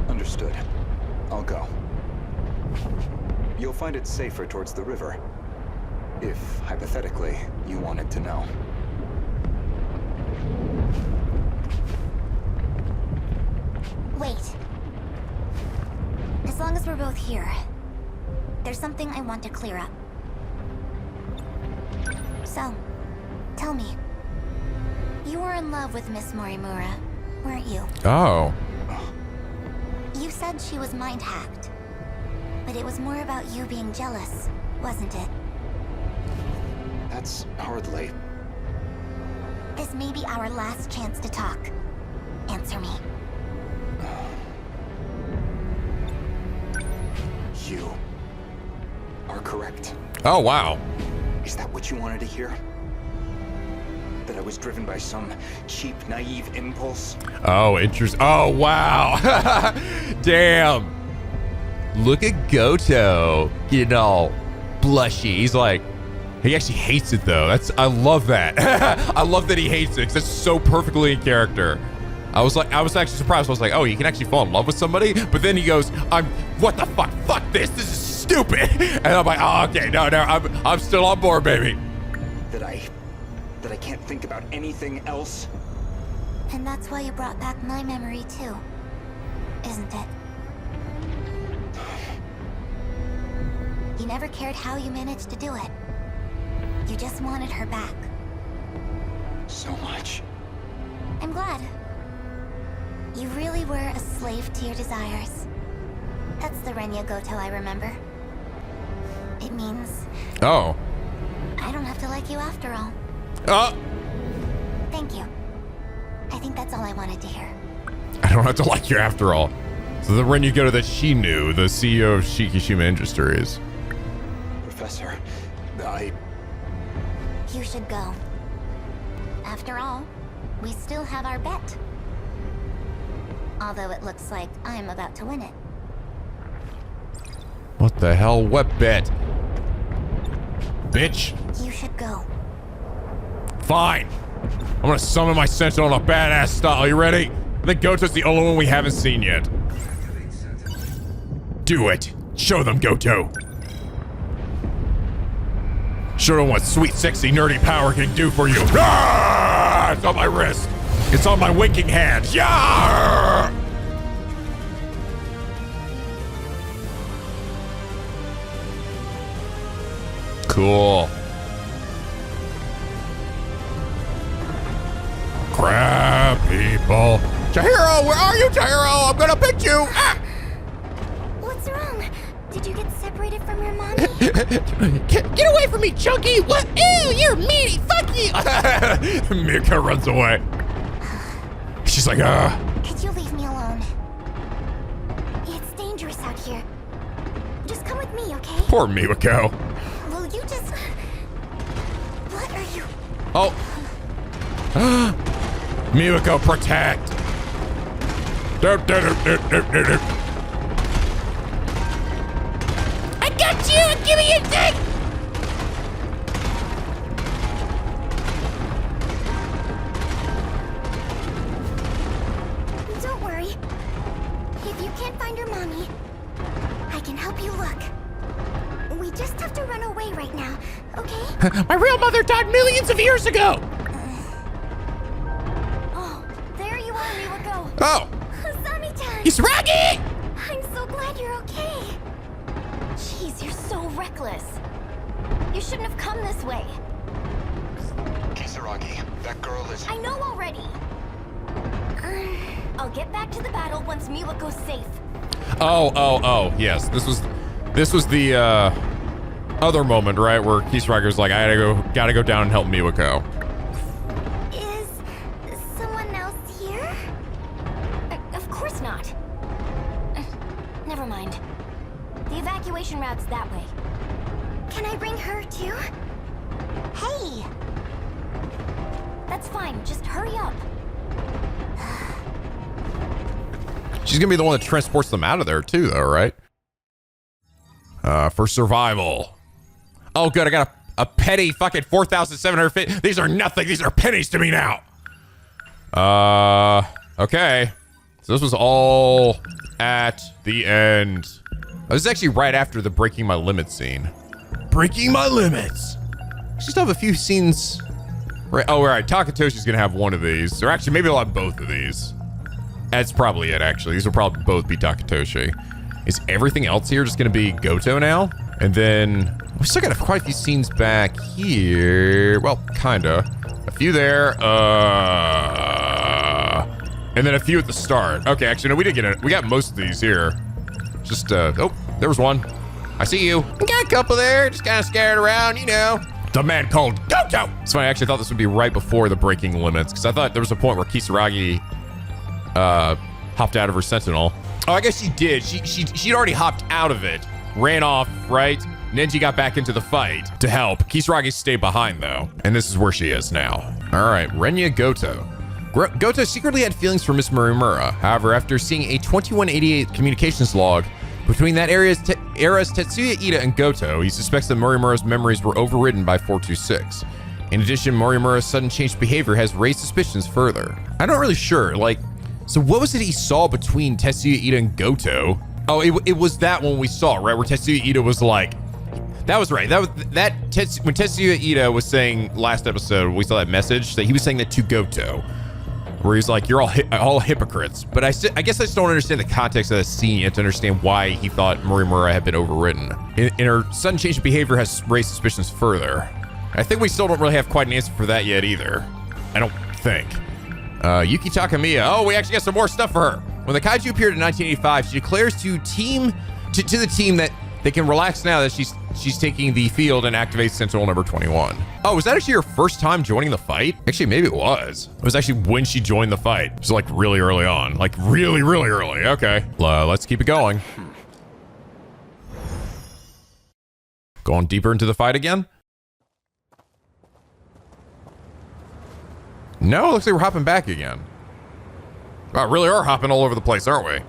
Speaker 6: Understood. I'll go. You'll find it safer towards the river. If, hypothetically, you wanted to know.
Speaker 2: Wait. As long as we're both here, there's something I want to clear up. So, tell me. You were in love with Miss Morimura, weren't you?
Speaker 1: Oh.
Speaker 2: You said she was mind-hacked. But it was more about you being jealous, wasn't it?
Speaker 6: That's hardly...
Speaker 2: This may be our last chance to talk. Answer me.
Speaker 6: You are correct.
Speaker 1: Oh, wow.
Speaker 6: Is that what you wanted to hear? That I was driven by some cheap, naive impulse?
Speaker 1: Oh, interesting. Oh, wow. Damn. Look at Gouto getting all blushy. He's like, he actually hates it though. I love that. I love that he hates it because it's so perfectly in character. I was actually surprised. I was like, oh, he can actually fall in love with somebody. But then he goes, what the fuck? Fuck this. This is stupid. And I'm like, oh, okay, no, I'm still on board, baby.
Speaker 6: That I can't think about anything else?
Speaker 2: And that's why you brought back my memory too, isn't it? You never cared how you managed to do it. You just wanted her back.
Speaker 6: So much.
Speaker 2: I'm glad. You really were a slave to your desires. That's the Renya Gouto I remember. It means
Speaker 1: Oh.
Speaker 2: I don't have to like you after all. Thank you. I think that's all I wanted to hear.
Speaker 1: I don't have to like you after all. So the Ren Gouto that she knew, the CEO of Shikishima Industries.
Speaker 6: Professor,
Speaker 2: You should go. After all, we still have our bet. Although it looks like I'm about to win it.
Speaker 1: What the hell? What bet? Bitch.
Speaker 2: You should go.
Speaker 1: Fine. I'm gonna summon my Sentinel in a badass style. You ready? I think Goto's the only one we haven't seen yet. Do it. Show them, Gouto. Show them what sweet, sexy, nerdy power can do for you. Ah! It's on my wrist. It's on my winking hand. Yeah! Cool. Crab people. Chihiro, where are you, Chihiro? I'm gonna pinch you. Ah!
Speaker 2: What's wrong? Did you get separated from your mommy?
Speaker 5: Get away from me, Chunky! What? Ew, you're mean! Fuck you!
Speaker 1: Mika runs away. She's like,
Speaker 2: Could you leave me alone? It's dangerous out here. Just come with me, okay?
Speaker 1: Poor Miko.
Speaker 2: Will you just... What are you...
Speaker 1: Oh. Miko, protect.
Speaker 5: I got you! Give me your dick!
Speaker 2: Don't worry. If you can't find your mommy, I can help you look. We just have to run away right now, okay?
Speaker 5: My real mother died millions of years ago!
Speaker 2: Oh, there you are, Miko.
Speaker 1: Oh.
Speaker 2: Asami-chan!
Speaker 5: Kisaragi!
Speaker 2: I'm so glad you're okay. Jeez, you're so reckless. You shouldn't have come this way.
Speaker 6: Kisaragi, that girl is...
Speaker 2: I know already. I'll get back to the battle once Miwako's safe.
Speaker 1: Oh, yes. This was the other moment, right, where Kisaragi was like, I gotta go down and help Miwako.
Speaker 2: Is someone else here? Of course not. Never mind. The evacuation route's that way. Can I bring her too? Hey! That's fine, just hurry up.
Speaker 1: She's gonna be the one that transports them out of there too, though, right? For survival. Oh, good. I got a petty fucking 4,750. These are nothing. These are pennies to me now. Okay. So this was all at the end. This is actually right after the breaking my limits scene. Breaking my limits. We still have a few scenes. Right. Oh, right. Takatoshi's gonna have one of these, or actually, maybe I'll have both of these. That's probably it. Actually, these will probably both be Takatoshi. Is everything else here just gonna be Gouto now? And then we still got quite a few scenes back here. Well, kinda. A few there. And then a few at the start. Okay, actually, no, we did get it. We got most of these here. Just oh, there was one. I see you. Got a couple there. Just kind of scared around, you know. The man called Gouto. It's funny. I actually thought this would be right before the breaking limits because I thought there was a point where Kisaragi hopped out of her Sentinel. Oh, I guess she did. She'd already hopped out of it, ran off, right? And then she got back into the fight to help. Kisaragi stayed behind though, and this is where she is now. All right, Renya Gouto. Gouto secretly had feelings for Miss Morimura. However, after seeing a 2188 communications log between that era's Tetsuya Ida and Gouto, he suspects that Morimura's memories were overridden by 426. In addition, Morimura's sudden changed behavior has raised suspicions further. I'm not really sure, like, so what was it he saw between Tetsuya Ida and Gouto? Oh, it was that one we saw, right? Where Tetsuya Ida was like, that was right. When Tetsuya Ida was saying last episode, we saw that message that he was saying that to Gouto, where he's like, you're all hypocrites. But I guess I just don't understand the context of that scene yet to understand why he thought Morimura had been overridden. And her sudden change of behavior has raised suspicions further. I think we still don't really have quite an answer for that yet either. I don't think. Yuki Takamiya. Oh, we actually got some more stuff for her. When the Kaiju appeared in 1985, she declares to the team that they can relax now that she's taking the field and activates Sentinel number 21. Oh, was that actually her first time joining the fight? Actually, maybe it was. It was actually when she joined the fight. It was like really early on. Like really, really early. Okay. Let's keep it going. Going deeper into the fight again? No, it looks like we're hopping back again. Wow, really are hopping all over the place, aren't we?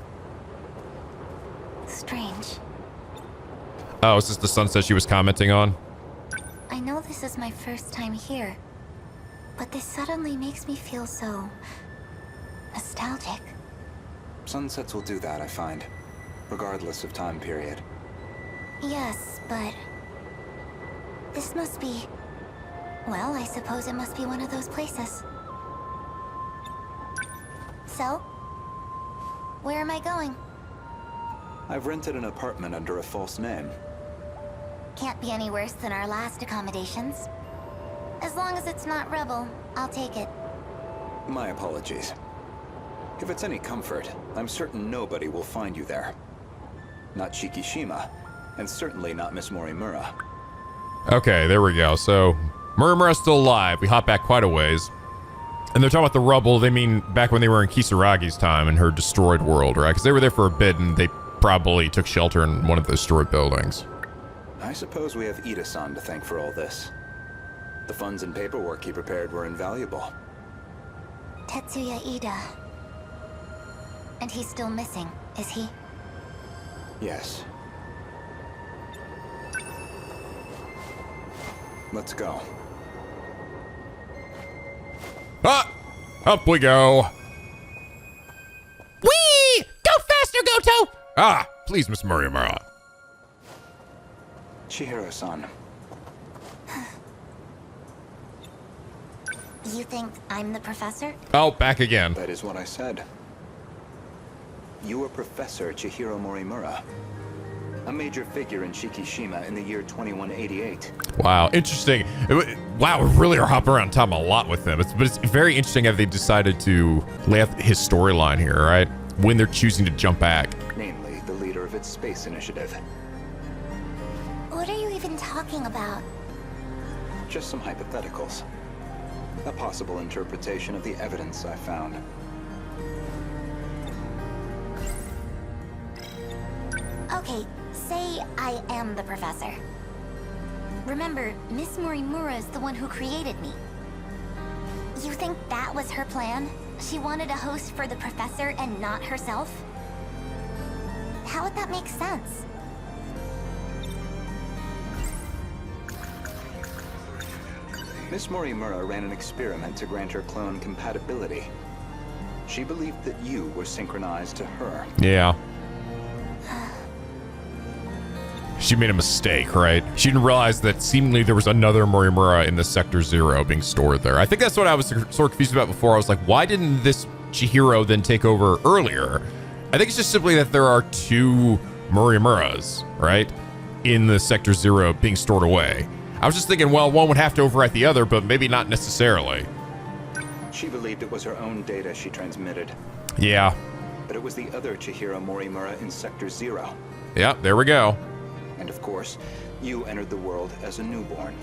Speaker 2: Strange.
Speaker 1: Oh, is this the sunset she was commenting on?
Speaker 2: I know this is my first time here, but this suddenly makes me feel so nostalgic.
Speaker 6: Sunsets will do that, I find, regardless of time period.
Speaker 2: Yes, but this must be, well, I suppose it must be one of those places. So, where am I going?
Speaker 6: I've rented an apartment under a false name.
Speaker 2: Can't be any worse than our last accommodations. As long as it's not Rebel, I'll take it.
Speaker 6: My apologies. If it's any comfort, I'm certain nobody will find you there. Not Shikishima, and certainly not Miss Morimura.
Speaker 1: Okay, there we go. So, Morimura's still alive. We hop back quite a ways. And they're talking about the rubble. They mean back when they were in Kisaragi's time in her destroyed world, right? Because they were there for a bit and they probably took shelter in one of the destroyed buildings.
Speaker 6: I suppose we have Ida-san to thank for all this. The funds and paperwork he prepared were invaluable.
Speaker 2: Tetsuya Ida. And he's still missing, is he?
Speaker 6: Yes. Let's go.
Speaker 1: Ah! Up we go.
Speaker 5: Whee! Go faster, Gouto!
Speaker 1: Ah! Please, Miss Morimura.
Speaker 6: Chihiro-san.
Speaker 2: You think I'm the professor?
Speaker 1: Oh, back again.
Speaker 6: That is what I said. You are Professor Chihiro Morimura. A major figure in Shikishima in the year 2188.
Speaker 1: Wow, interesting. Wow, we really are hopping around time a lot with them. But it's very interesting how they decided to lay out his storyline here, right? When they're choosing to jump back.
Speaker 6: Namely, the leader of its space initiative.
Speaker 2: What are you even talking about?
Speaker 6: Just some hypotheticals. A possible interpretation of the evidence I found.
Speaker 2: Okay, say I am the professor. Remember, Miss Morimura is the one who created me. You think that was her plan? She wanted a host for the professor and not herself? How would that make sense?
Speaker 6: Miss Morimura ran an experiment to grant her clone compatibility. She believed that you were synchronized to her.
Speaker 1: Yeah. She made a mistake, right? She didn't realize that seemingly there was another Morimura in the Sector 0 being stored there. I think that's what I was sort of confused about before. I was like, why didn't this Chihiro then take over earlier? I think it's just simply that there are two Morimuras, right? In the Sector 0 being stored away. I was just thinking, well, one would have to overwrite the other, but maybe not necessarily.
Speaker 6: She believed it was her own data she transmitted.
Speaker 1: Yeah.
Speaker 6: But it was the other Chihiro Morimura in Sector 0.
Speaker 1: Yeah, there we go.
Speaker 6: And of course, you entered the world as a newborn,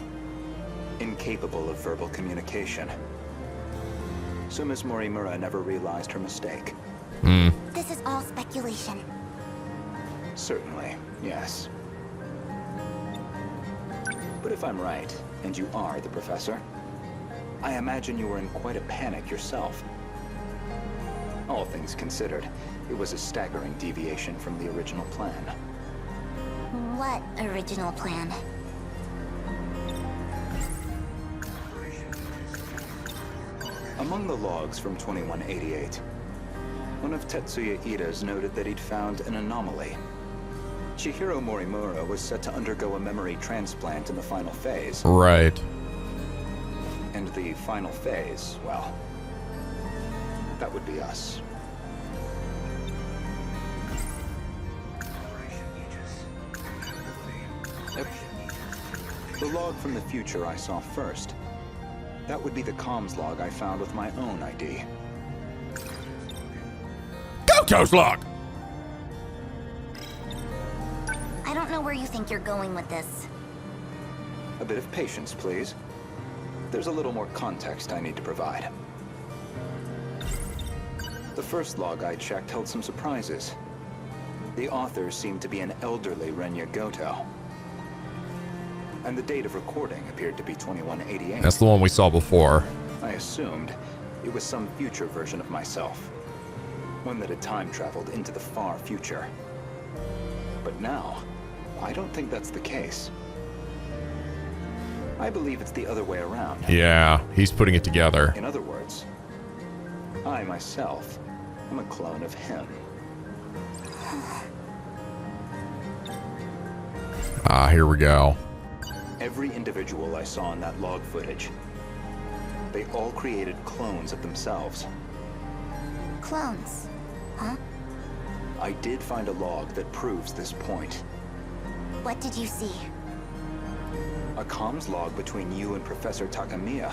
Speaker 6: incapable of verbal communication. So Miss Morimura never realized her mistake.
Speaker 2: This is all speculation.
Speaker 6: Certainly, yes. But if I'm right, and you are the professor, I imagine you were in quite a panic yourself. All things considered, it was a staggering deviation from the original plan.
Speaker 2: What original plan?
Speaker 6: Among the logs from 2188, one of Tetsuya Ida's noted that he'd found an anomaly. Chihiro Morimura was set to undergo a memory transplant in the final phase.
Speaker 1: Right.
Speaker 6: And the final phase, well, that would be us. The log from the future I saw first. That would be the comms log I found with my own ID.
Speaker 1: Gouto's log!
Speaker 2: I don't know where you think you're going with this.
Speaker 6: A bit of patience, please. There's a little more context I need to provide. The first log I checked held some surprises. The author seemed to be an elderly Renya Gouto. And the date of recording appeared to be 2188.
Speaker 1: That's the one we saw before.
Speaker 6: I assumed it was some future version of myself. One that had time traveled into the far future. But now, I don't think that's the case. I believe it's the other way around.
Speaker 1: Yeah, he's putting it together.
Speaker 6: In other words, I myself am a clone of him.
Speaker 1: Ah, here we go.
Speaker 6: Every individual I saw in that log footage, they all created clones of themselves.
Speaker 2: Clones, huh?
Speaker 6: I did find a log that proves this point.
Speaker 2: What did you see?
Speaker 6: A comms log between you and Professor Takamiya.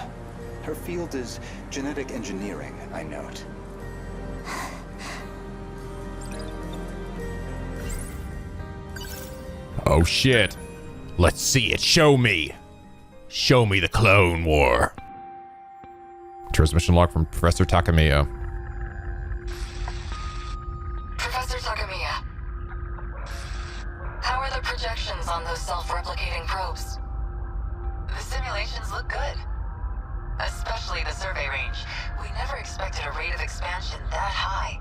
Speaker 6: Her field is genetic engineering, I note.
Speaker 1: Oh shit. Let's see it. Show me. Show me the Clone War. Transmission log from Professor Takamiya.
Speaker 7: Professor Takamiya, how are the projections on those self-replicating probes? The simulations look good. Especially the survey range. We never expected a rate of expansion that high.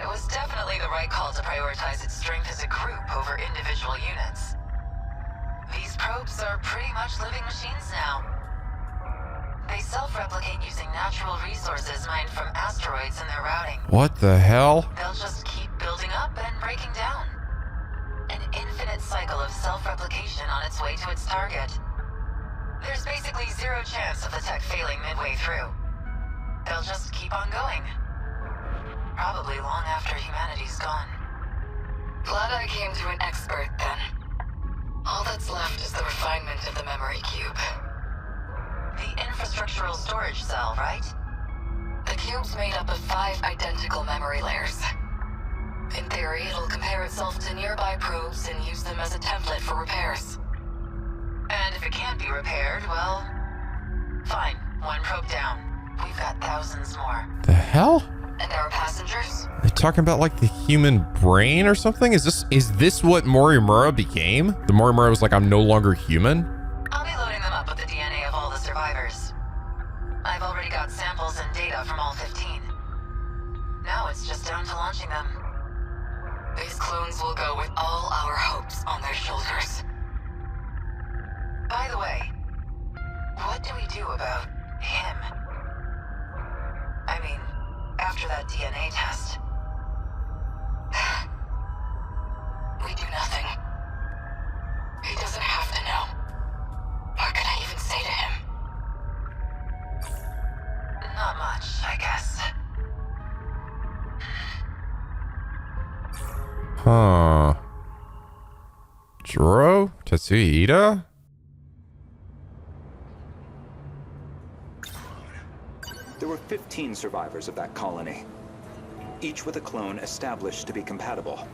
Speaker 7: It was definitely the right call to prioritize its strength as a group over individual units. These probes are pretty much living machines now. They self-replicate using natural resources mined from asteroids in their routing.
Speaker 1: What the hell?
Speaker 7: They'll just keep building up and breaking down. An infinite cycle of self-replication on its way to its target. There's basically zero chance of the tech failing midway through. They'll just keep on going. Probably long after humanity's gone. Glad I came to an expert then. All that's left is the refinement of the memory cube. The infrastructural storage cell, right? The cube's made up of 5 identical memory layers. In theory, it'll compare itself to nearby probes and use them as a template for repairs. And if it can't be repaired, well, fine. 1 probe down. We've got thousands more.
Speaker 1: The hell?
Speaker 7: And our passengers?
Speaker 1: They're talking about like the human brain or something? Is this what Morimura became? The Morimura was like, I'm no longer human?
Speaker 7: I'll be loading them up with the DNA of all the survivors. I've already got samples and data from all 15. Now it's just down to launching them. These clones will go with all our hopes on their shoulders. By the way, what do we do about him? I mean, after that DNA test. We do nothing. He doesn't have to know. What could I even say to him? Not much, I guess.
Speaker 1: Huh. Juro? Tetsuya Ida?
Speaker 6: There were 15 survivors of that colony, each with a clone established to be compatible.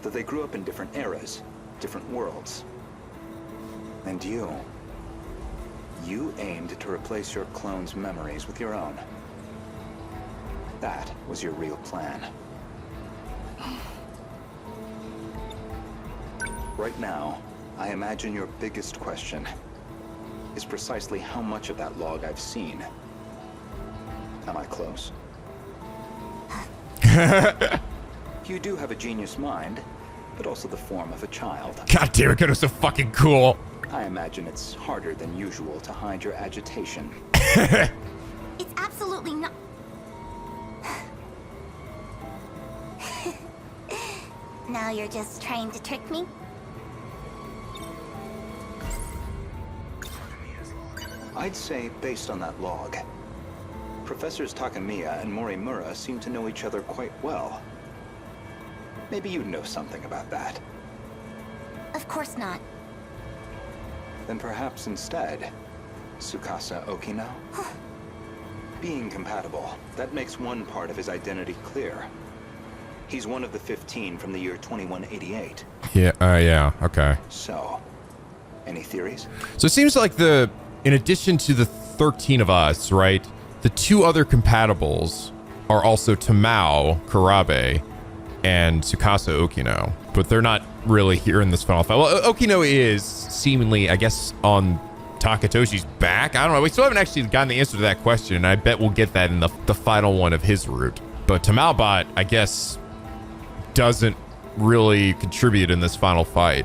Speaker 6: Though they grew up in different eras, different worlds. And you aimed to replace your clone's memories with your own. That was your real plan. Right now, I imagine your biggest question is precisely how much of that log I've seen. Am I close? You do have a genius mind, but also the form of a child.
Speaker 1: God damn it, that was so fucking cool.
Speaker 6: I imagine it's harder than usual to hide your agitation.
Speaker 2: It's absolutely not. Now you're just trying to trick me?
Speaker 6: I'd say, based on that log, Professors Takamiya and Morimura seem to know each other quite well. Maybe you know something about that.
Speaker 2: Of course not.
Speaker 6: Then perhaps instead, Tsukasa Okino? Being compatible, that makes one part of his identity clear. He's one of the 15 from the year 2188.
Speaker 1: Yeah, okay.
Speaker 6: So, any theories?
Speaker 1: So it seems like in addition to the 13 of us, right, the 2 other compatibles are also Tamao Kurabe and Tsukasa Okino, but they're not really here in this final fight. Well, Okino is seemingly, I guess, on Takatoshi's back. I don't know. We still haven't actually gotten the answer to that question, and I bet we'll get that in the final one of his route. But Tamaobot, I guess, doesn't really contribute in this final fight.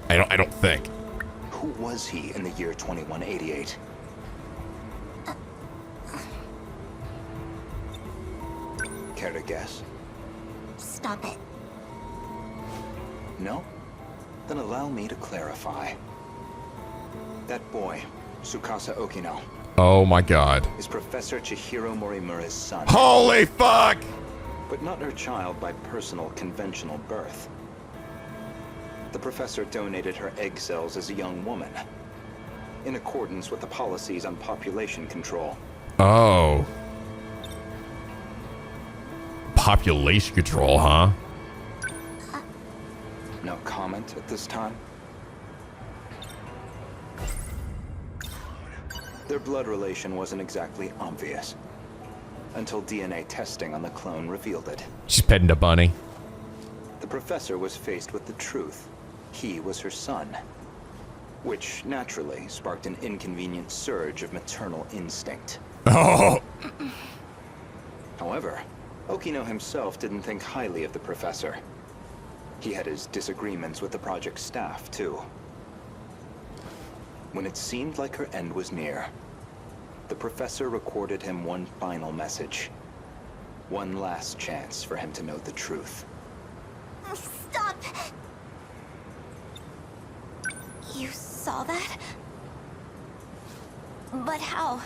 Speaker 1: I don't think.
Speaker 6: Who was he in the year 2188? Care to guess?
Speaker 2: Stop it.
Speaker 6: No? Then allow me to clarify. That boy, Tsukasa Okino,
Speaker 1: Oh my god.
Speaker 6: is Professor Chihiro Morimura's son.
Speaker 1: Holy fuck!
Speaker 6: But not her child by personal conventional birth. The professor donated her egg cells as a young woman, in accordance with the policies on population control.
Speaker 1: Oh. Population control, huh?
Speaker 6: No comment at this time? Their blood relation wasn't exactly obvious, until DNA testing on the clone revealed it.
Speaker 1: She's petting a bunny.
Speaker 6: The professor was faced with the truth. He was her son, which naturally sparked an inconvenient surge of maternal instinct.
Speaker 1: Oh.
Speaker 6: However, Okino himself didn't think highly of the professor. He had his disagreements with the project staff, too. When it seemed like her end was near, the professor recorded him one final message. One last chance for him to know the truth.
Speaker 2: Stop! You saw that? But how?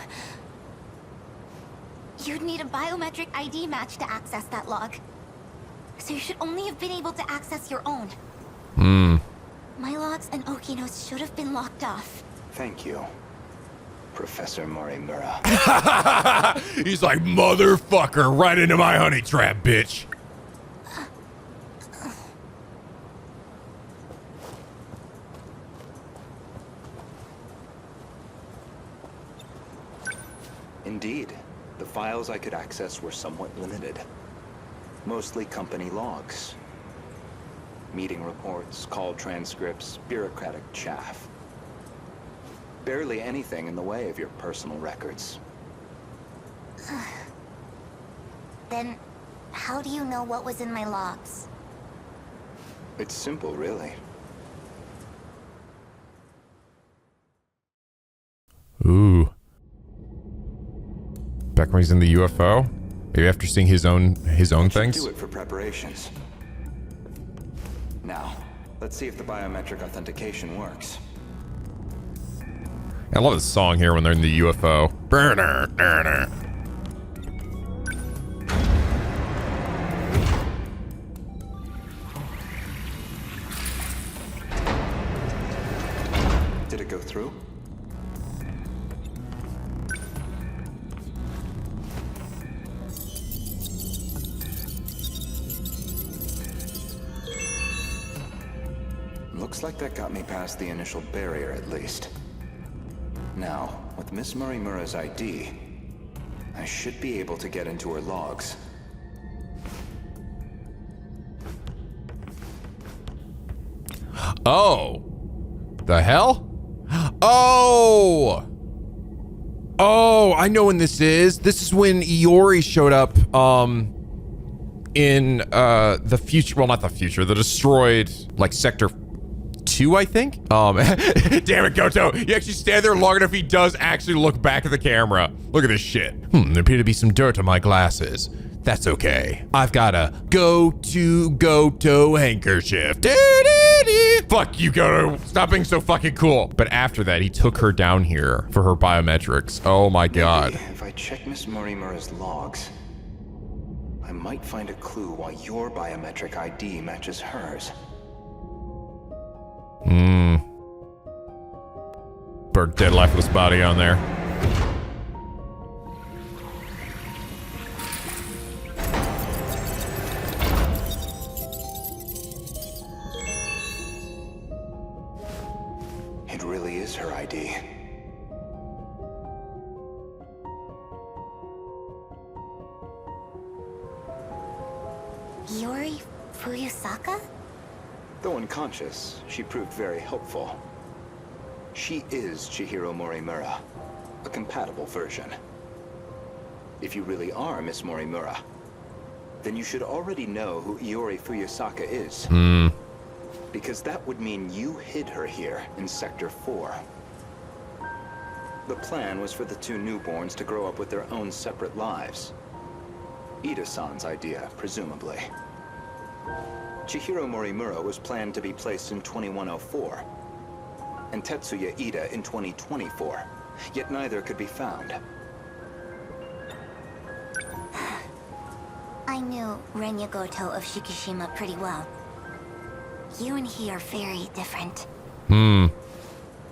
Speaker 2: You'd need a biometric ID match to access that log. So you should only have been able to access your own. My logs and Okino's should have been locked off.
Speaker 6: Thank you, Professor Morimura.
Speaker 1: He's like, motherfucker, right into my honey trap, bitch.
Speaker 6: Indeed, the files I could access were somewhat limited. Mostly company logs. Meeting reports, call transcripts, bureaucratic chaff. Barely anything in the way of your personal records.
Speaker 2: Then, how do you know what was in my logs?
Speaker 6: It's simple, really.
Speaker 1: Ooh. Back when he's in the UFO? Maybe after seeing his own things?
Speaker 6: Do it for preparations. Now, let's see if the biometric authentication works.
Speaker 1: I love this song here when they're in the UFO. Burner, burner.
Speaker 6: Did it go through? Looks like that got me past the initial barrier, at least. Now, with Miss Morimura's ID, I should be able to get into her logs.
Speaker 1: Oh. The hell? Oh! Oh, I know when this is. This is when Iori showed up, in, the future, well, not the future, the destroyed, like, Sector 2, I think? Damn it, Gouto. You actually stand there long enough, he does actually look back at the camera. Look at this shit. There appear to be some dirt on my glasses. That's okay. I've got a Gouto handkerchief. Fuck you, Gouto. Stop being so fucking cool. But after that, he took her down here for her biometrics. Oh my god.
Speaker 6: Maybe if I check Miss Morimura's logs, I might find a clue why your biometric ID matches hers.
Speaker 1: Burnt dead lifeless body on there.
Speaker 6: It really is her ID.
Speaker 2: Iori Fuyusaka?
Speaker 6: Though unconscious, she proved very helpful. She is Chihiro Morimura, a compatible version. If you really are Miss Morimura, then you should already know who Iori Fuyusaka is. Because that would mean you hid her here in Sector 4. The plan was for the two newborns to grow up with their own separate lives. Ida-san's idea, presumably. Chihiro Morimura was planned to be placed in 2104, and Tetsuya Ida in 2024, yet neither could be found.
Speaker 2: I knew Renya Gouto of Shikishima pretty well. You and he are very different.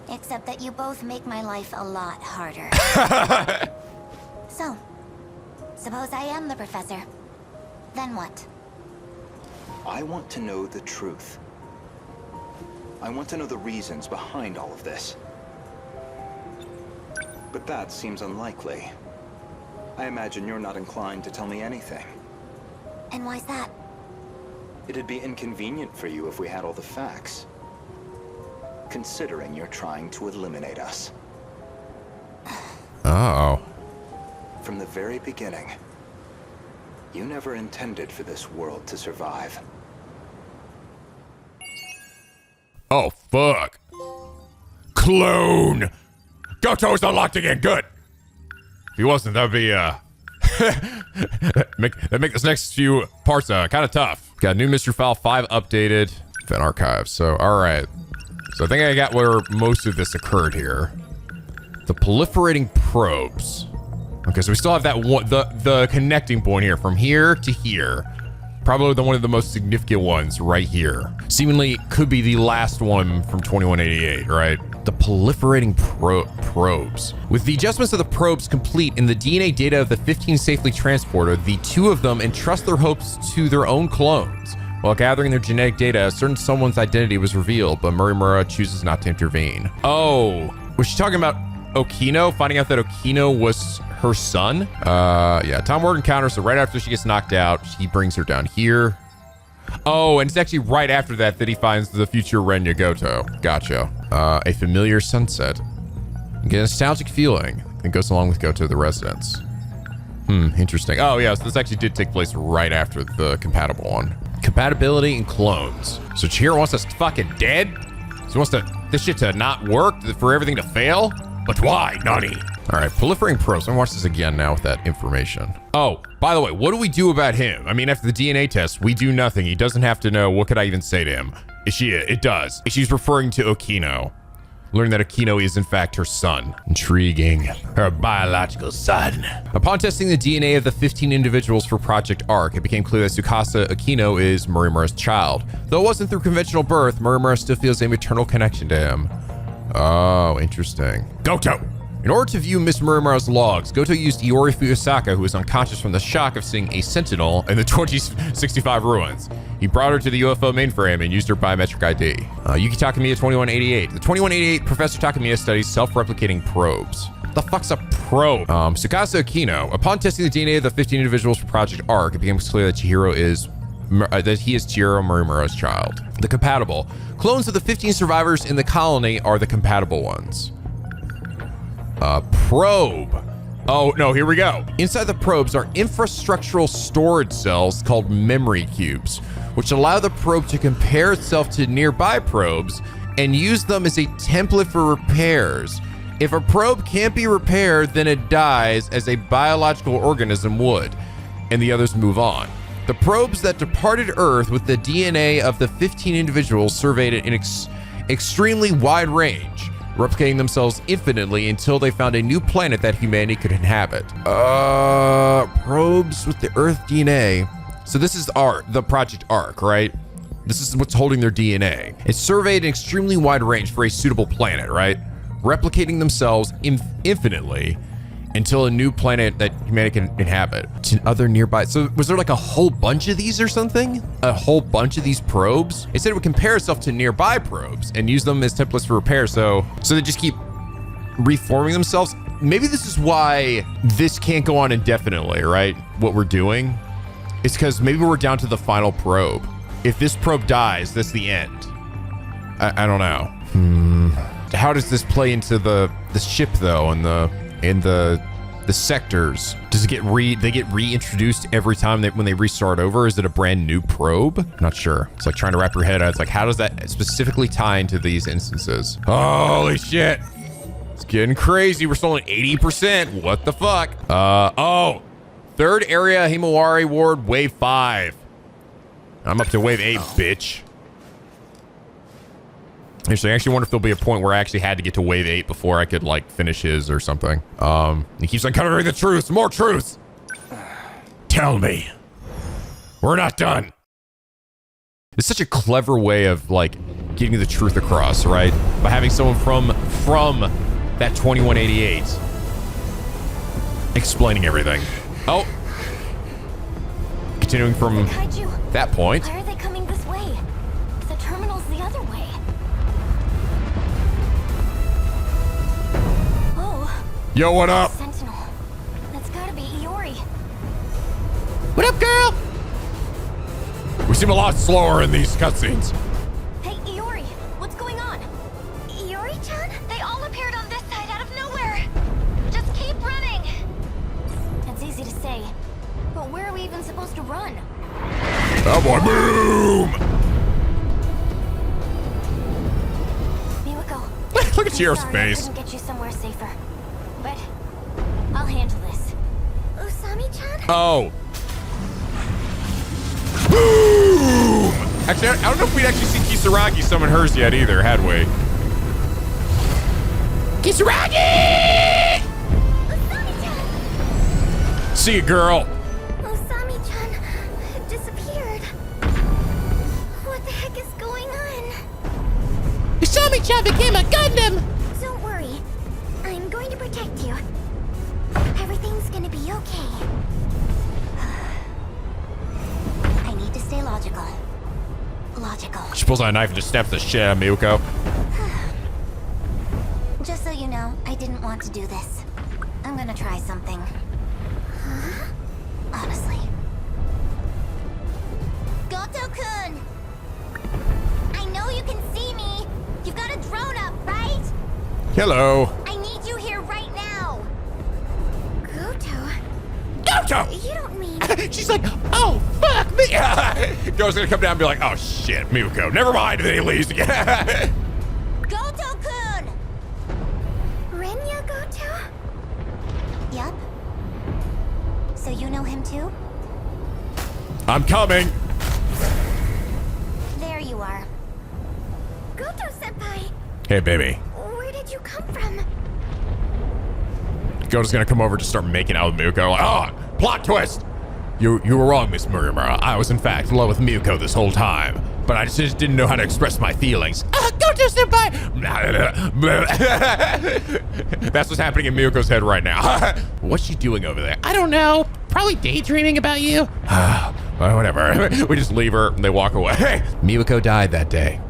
Speaker 2: Except that you both make my life a lot harder. So, suppose I am the professor. Then what?
Speaker 6: I want to know the truth. I want to know the reasons behind all of this. But that seems unlikely. I imagine you're not inclined to tell me anything.
Speaker 2: And why's that?
Speaker 6: It'd be inconvenient for you if we had all the facts. Considering you're trying to eliminate us.
Speaker 1: Oh.
Speaker 6: From the very beginning, you never intended for this world to survive.
Speaker 1: Oh, fuck. Clone! Gouto's unlocked again, good! If he wasn't, that'd be, that'd make this next few parts, kind of tough. Got new mystery file 5 updated. Event archive, so, alright. So I think I got where most of this occurred here. The proliferating probes. Okay, so we still have that one, the connecting point here, from here to here. Probably one of the most significant ones right here. Seemingly could be the last one from 2188, right? The proliferating probes. With the adjustments of the probes complete and the DNA data of the 15 safely transported, the two of them entrust their hopes to their own clones. While gathering their genetic data, a certain someone's identity was revealed, but Murimura chooses not to intervene. Oh, was she talking about Okino? Finding out that Okino was her son? Yeah, Tom Ward encounters her right after she gets knocked out. He brings her down here. Oh, and it's actually right after that that he finds the future Renya Gouto. Gotcha. A familiar sunset. You get a nostalgic feeling that goes along with Gouto the residence. Interesting. Oh, yeah, so this actually did take place right after the compatible one. Compatibility and clones. So Chihiro wants us fucking dead? He wants this shit to not work, for everything to fail? But why, Nani? All right, proliferating probes. I'm gonna watch this again now with that information. Oh, by the way, what do we do about him? I mean, after the DNA test, we do nothing. He doesn't have to know. What could I even say to him? It does. She's referring to Okino. Learn that Okino is in fact her son. Intriguing. Her biological son. Upon testing the DNA of the 15 individuals for Project Arc, it became clear that Tsukasa Okino is Murimura's child. Though it wasn't through conventional birth, Murimura still feels a maternal connection to him. Oh, interesting. Gouto! In order to view Miss Murimura's logs, Gouto used Iori Fuyusaka, who was unconscious from the shock of seeing a Sentinel in the 2065 ruins. He brought her to the UFO mainframe and used her biometric ID. Yuki Takamiya 2188. The 2188 Professor Takamiya studies self-replicating probes. What the fuck's a probe? Tsukasa Okino. Upon testing the DNA of the 15 individuals for Project Arc, it became clear that he is Chihiro Murimura's child. The compatible. Clones of the 15 survivors in the colony are the compatible ones. Probe. Oh, no, here we go. Inside the probes are infrastructural storage cells called memory cubes, which allow the probe to compare itself to nearby probes and use them as a template for repairs. If a probe can't be repaired, then it dies as a biological organism would, and the others move on. The probes that departed Earth with the DNA of the 15 individuals surveyed an extremely wide range, replicating themselves infinitely until they found a new planet that humanity could inhabit. Probes with the Earth DNA. So this is the Project Arc, right? This is what's holding their DNA. It's surveyed an extremely wide range for a suitable planet, right? Replicating themselves infinitely until a new planet that humanity can inhabit. To other nearby. So was there like a whole bunch of these or something? A whole bunch of these probes? It said it would compare itself to nearby probes and use them as templates for repair. So they just keep reforming themselves. Maybe this is why this can't go on indefinitely, right? What we're doing. It's because maybe we're down to the final probe. If this probe dies, that's the end. I don't know. How does this play into the ship though, and the sectors? Does it get reintroduced every time when they restart over? Is it a brand new probe? Not sure. It's like trying to wrap your head out. It's like, how does that specifically tie into these instances? Holy shit. It's getting crazy. We're still at 80%. What the fuck? Third area, Himawari Ward, wave 5. I'm up to wave 8, bitch. Actually, I actually wonder if there'll be a point where I actually had to get to wave 8 before I could like finish his or something. He keeps uncovering the truth. More truth. Tell me. We're not done. It's such a clever way of like getting the truth across, right? By having someone from that 2188 explaining everything. Oh. Continuing from that point.
Speaker 2: Why are they coming this way? The terminal's the other way. Oh.
Speaker 1: Yo, what up?
Speaker 2: Sentinel. That's gotta be Iori.
Speaker 5: What up, girl?
Speaker 1: We seem a lot slower in these cutscenes.
Speaker 2: Hey, Iori, what's going on? Iori-chan? They all appeared on this side out of nowhere. Just keep running. It's easy to say, but where are we even supposed to run?
Speaker 1: Oh boy, boom!
Speaker 2: Miwako.
Speaker 1: Look at your
Speaker 2: Sorry,
Speaker 1: face.
Speaker 2: I couldn't get you somewhere safer, but I'll handle this. Usami-chan?
Speaker 1: Oh. Boom! Actually, I don't know if we'd actually seen Kisaragi summon hers yet either, had we? Kisaragi!
Speaker 2: Usami-chan!
Speaker 1: See you, girl.
Speaker 2: Usami-chan disappeared.
Speaker 5: child became a Gundam.
Speaker 2: Don't worry. I'm going to protect you. Everything's gonna be okay. I need to stay logical. Logical.
Speaker 1: She pulls out a knife and just snaps the shit out of Miyuko.
Speaker 2: Just so you know, I didn't want to do this. I'm gonna try something. Huh? Honestly. Gouto-kun! I know you can see me! You've got a drone up, right?
Speaker 1: Hello.
Speaker 2: I need you here right now! Gouto?
Speaker 1: Gouto!
Speaker 2: You don't mean...
Speaker 1: She's like, oh, fuck me. Go's gonna come down and be like, oh, shit, Miyuko. Never mind. And then he leaves again.
Speaker 2: Gouto-kun! Renya Gouto? Yup. So you know him too?
Speaker 1: I'm coming.
Speaker 2: There you are. Gouto-senpai!
Speaker 1: Hey, baby.
Speaker 2: Where did you come from?
Speaker 1: Go's gonna come over to start making out with Miyuko. Like, oh, plot twist. You were wrong, Miss Muramura. I was, in fact, in love with Miyuko this whole time. But I just didn't know how to express my feelings. Gouto-senpai! That's what's happening in Miyuko's head right now. What's she doing over there?
Speaker 5: I don't know. Probably daydreaming about you.
Speaker 1: Well, whatever. We just leave her and they walk away. Miyuko died that day.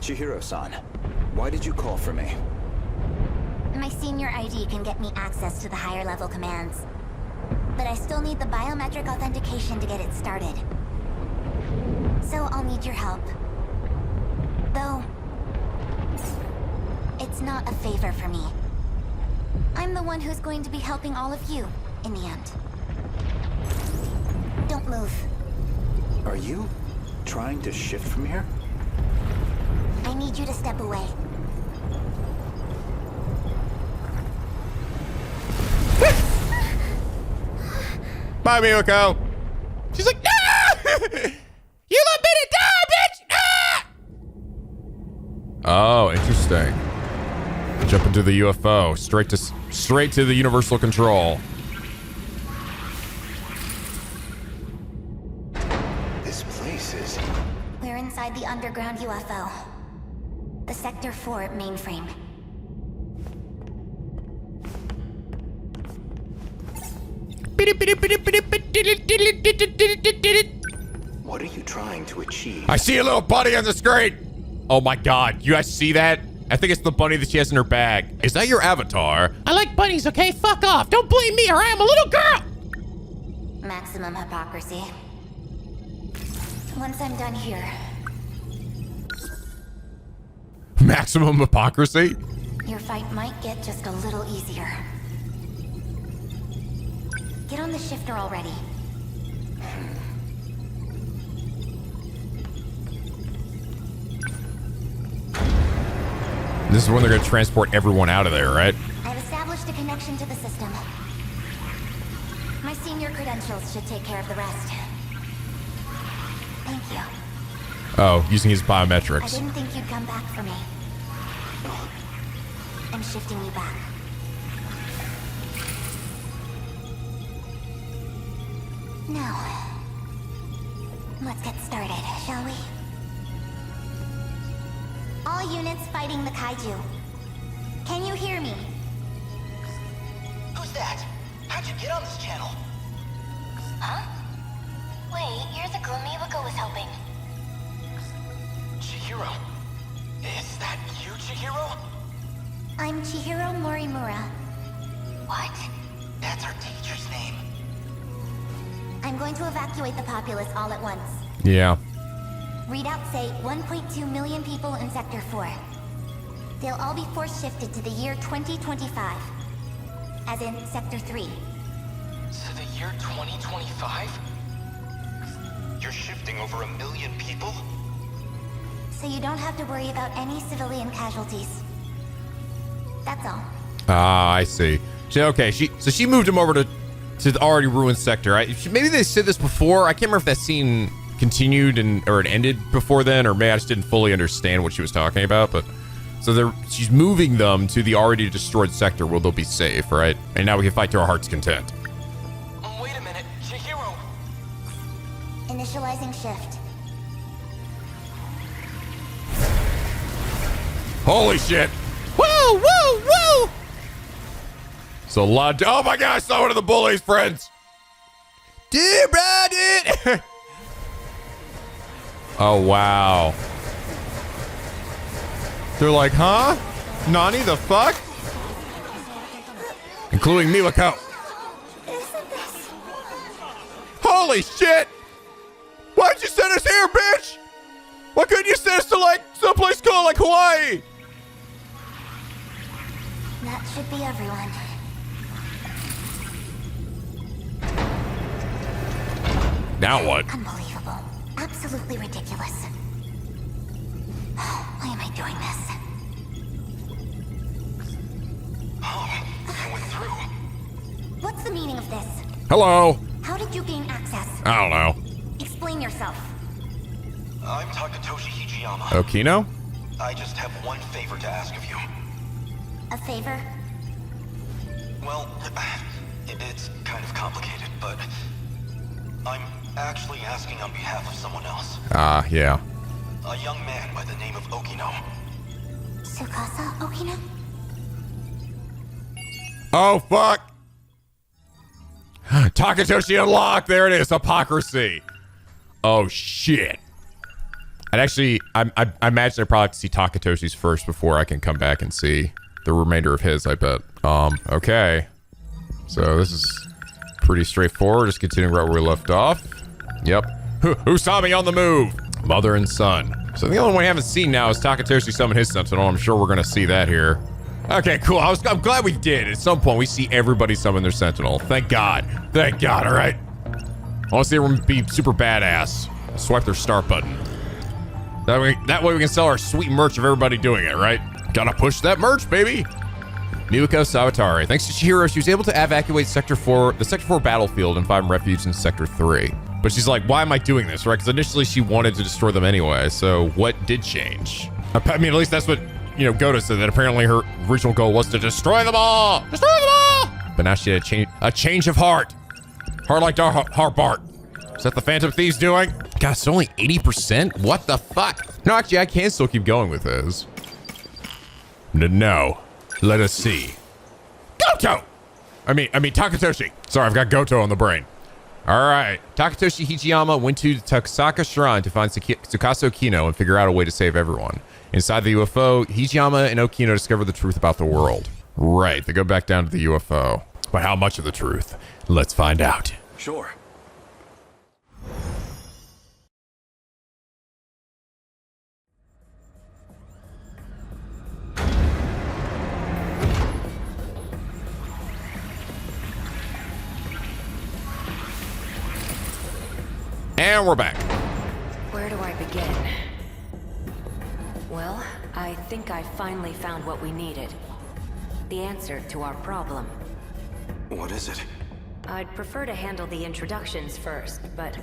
Speaker 6: Chihiro-san, why did you call for me?
Speaker 2: My senior ID can get me access to the higher level commands. But I still need the biometric authentication to get it started. So I'll need your help. Though, it's not a favor for me. I'm the one who's going to be helping all of you in the end. Don't move.
Speaker 6: Are you trying to shift from here?
Speaker 2: I need you to step away.
Speaker 1: Bye, Miyuko.
Speaker 5: She's like, no! You let me to die, bitch!
Speaker 1: Oh, interesting. Jump into the UFO, straight to the universal control.
Speaker 4: This place is...
Speaker 2: We're inside the underground UFO. The Sector 4 mainframe.
Speaker 4: What are you trying to achieve?
Speaker 1: I see a little bunny on the screen. Oh my god, you guys see that? I think it's the bunny that she has in her bag. Is that your avatar?
Speaker 5: I like bunnies, okay? Fuck off. Don't blame me or I am a little girl.
Speaker 2: Maximum hypocrisy. Once I'm done here,
Speaker 1: Maximum hypocrisy?
Speaker 2: your fight might get just a little easier. Get on the shifter already.
Speaker 1: This is when they're gonna transport everyone out of there, right?
Speaker 2: I've established a connection to the system. My senior credentials should take care of the rest. Thank you.
Speaker 1: Oh, using his
Speaker 2: I
Speaker 1: biometrics.
Speaker 2: didn't think you'd come back for me. I'm shifting you back. Now, let's get started, shall we? All units fighting the Kaiju. Can you hear me?
Speaker 3: Who's that? How'd you get on this channel?
Speaker 2: Huh? Wait, you're the girl Miyuko was helping.
Speaker 3: Chihiro. Is that you, Chihiro?
Speaker 2: I'm Chihiro Morimura.
Speaker 3: What? That's our teacher's name.
Speaker 2: I'm going to evacuate the populace all at once.
Speaker 1: Yeah.
Speaker 2: Readouts say 1.2 million people in Sector 4. They'll all be force shifted to the year 2025. As in Sector 3.
Speaker 3: So the year 2025?
Speaker 4: You're shifting over 1 million people?
Speaker 2: So you don't have to worry about any civilian casualties. That's all.
Speaker 1: Ah, I see. Okay, she moved him over to the already ruined sector. Maybe they said this before. I can't remember if that scene continued or it ended before then, or maybe I just didn't fully understand what she was talking about. But so she's moving them to the already destroyed sector where they'll be safe, right? And now we can fight to our heart's content.
Speaker 3: Wait a minute, Chihiro.
Speaker 2: Initializing shift.
Speaker 1: Holy shit.
Speaker 5: Whoa, whoa, whoa!
Speaker 1: So a lot of, oh my god, I saw one of the bullies, friends. Dude, bro, dude. Oh, wow.
Speaker 8: They're like, huh? Nani, the fuck?
Speaker 1: Including Miwako. Holy shit! Why'd you send us here, bitch? Why couldn't you send us to, like, someplace called, like, Hawaii?
Speaker 2: That should be everyone.
Speaker 1: Now what?
Speaker 2: Unbelievable. Absolutely ridiculous. Why am I doing this?
Speaker 4: Oh, I went through.
Speaker 2: What's the meaning of this?
Speaker 1: Hello.
Speaker 2: How did you gain access?
Speaker 1: I don't know.
Speaker 2: Explain yourself.
Speaker 4: I'm Takatoshi Hijiyama.
Speaker 1: Okino?
Speaker 4: I just have one favor to ask of you.
Speaker 2: A favor?
Speaker 4: Well, it's kind of complicated, but I'm actually asking on behalf of someone else.
Speaker 1: Yeah.
Speaker 4: A young man by the name of Okino.
Speaker 2: Tsukasa Okino?
Speaker 1: Oh, fuck. Takatoshi unlocked. There it is. Hypocrisy. Oh, shit. I'd actually, I imagine I probably have to see Takatoshi's first before I can come back and see the remainder of his, I bet. Okay. So this is pretty straightforward. Just continuing right where we left off. Yep. Who saw me on the move? Mother and son. So the only one we haven't seen now is Takatoshi summon his Sentinel. I'm sure we're going to see that here. Okay, cool. I'm glad we did. At some point, we see everybody summon their Sentinel. Thank God. Thank God, all right? I want to see everyone be super badass. Swipe their start button. That way we can sell our sweet merch of everybody doing it, right? Gotta push that merch, baby. Miwako Sawatari. Thanks to Chihiro, she was able to evacuate Sector 4, the Sector 4 battlefield, and find refuge in Sector 3. But she's like, why am I doing this, right? Because initially she wanted to destroy them anyway. So what did change? I mean, at least that's what, you know, Gouto said, that apparently her original goal was to destroy them all. Destroy them all! But now she had a change of heart. Heart like heart Bart. Is that the Phantom Thieves doing? God, it's only 80%? What the fuck? No, actually, I can still keep going with this. No. Let us see. Gouto! I mean, Takatoshi. Sorry, I've got Gouto on the brain. All right. Takatoshi Hijiyama went to the Taksaka Shrine to find Tsukasa Okino and figure out a way to save everyone. Inside the UFO, Hijiyama and Okino discover the truth about the world. Right, they go back down to the UFO. But how much of the truth? Let's find out.
Speaker 4: Sure.
Speaker 1: And we're back.
Speaker 9: Where do I begin? Well, I think I finally found what we needed. The answer to our problem.
Speaker 4: What is it?
Speaker 9: I'd prefer to handle the introductions first, but...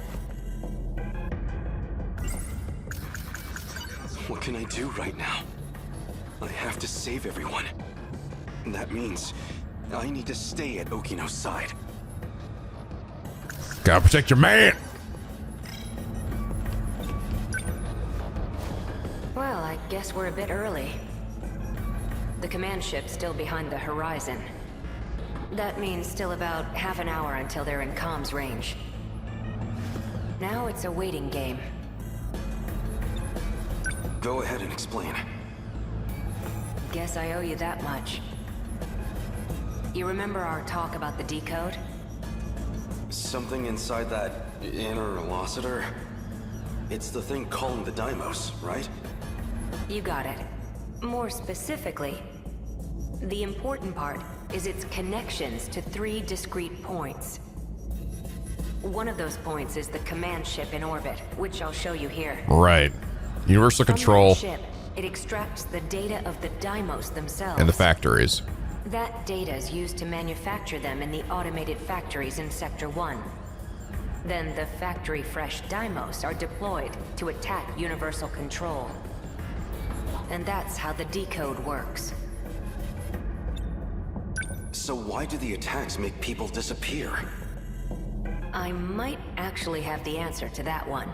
Speaker 4: What can I do right now? I have to save everyone. That means I need to stay at Okino's side.
Speaker 1: Gotta protect your man.
Speaker 9: Well, I guess we're a bit early. The command ship's still behind the horizon. That means still about half an hour until they're in comms range. Now it's a waiting game.
Speaker 4: Go ahead and explain.
Speaker 9: Guess I owe you that much. You remember our talk about the decode?
Speaker 4: Something inside that inner velocitor? It's the thing calling the Deimos, right?
Speaker 9: You got it. More specifically, the important part is its connections to 3 discrete points. One of those points is the command ship in orbit, which I'll show you here.
Speaker 1: Right. Universal
Speaker 9: From
Speaker 1: control.
Speaker 9: that ship, it extracts the data of the Deimos themselves.
Speaker 1: And the factories.
Speaker 9: That data is used to manufacture them in the automated factories in Sector 1. Then the factory-fresh Deimos are deployed to attack Universal Control. And that's how the decode works.
Speaker 4: So why do the attacks make people disappear?
Speaker 9: I might actually have the answer to that one.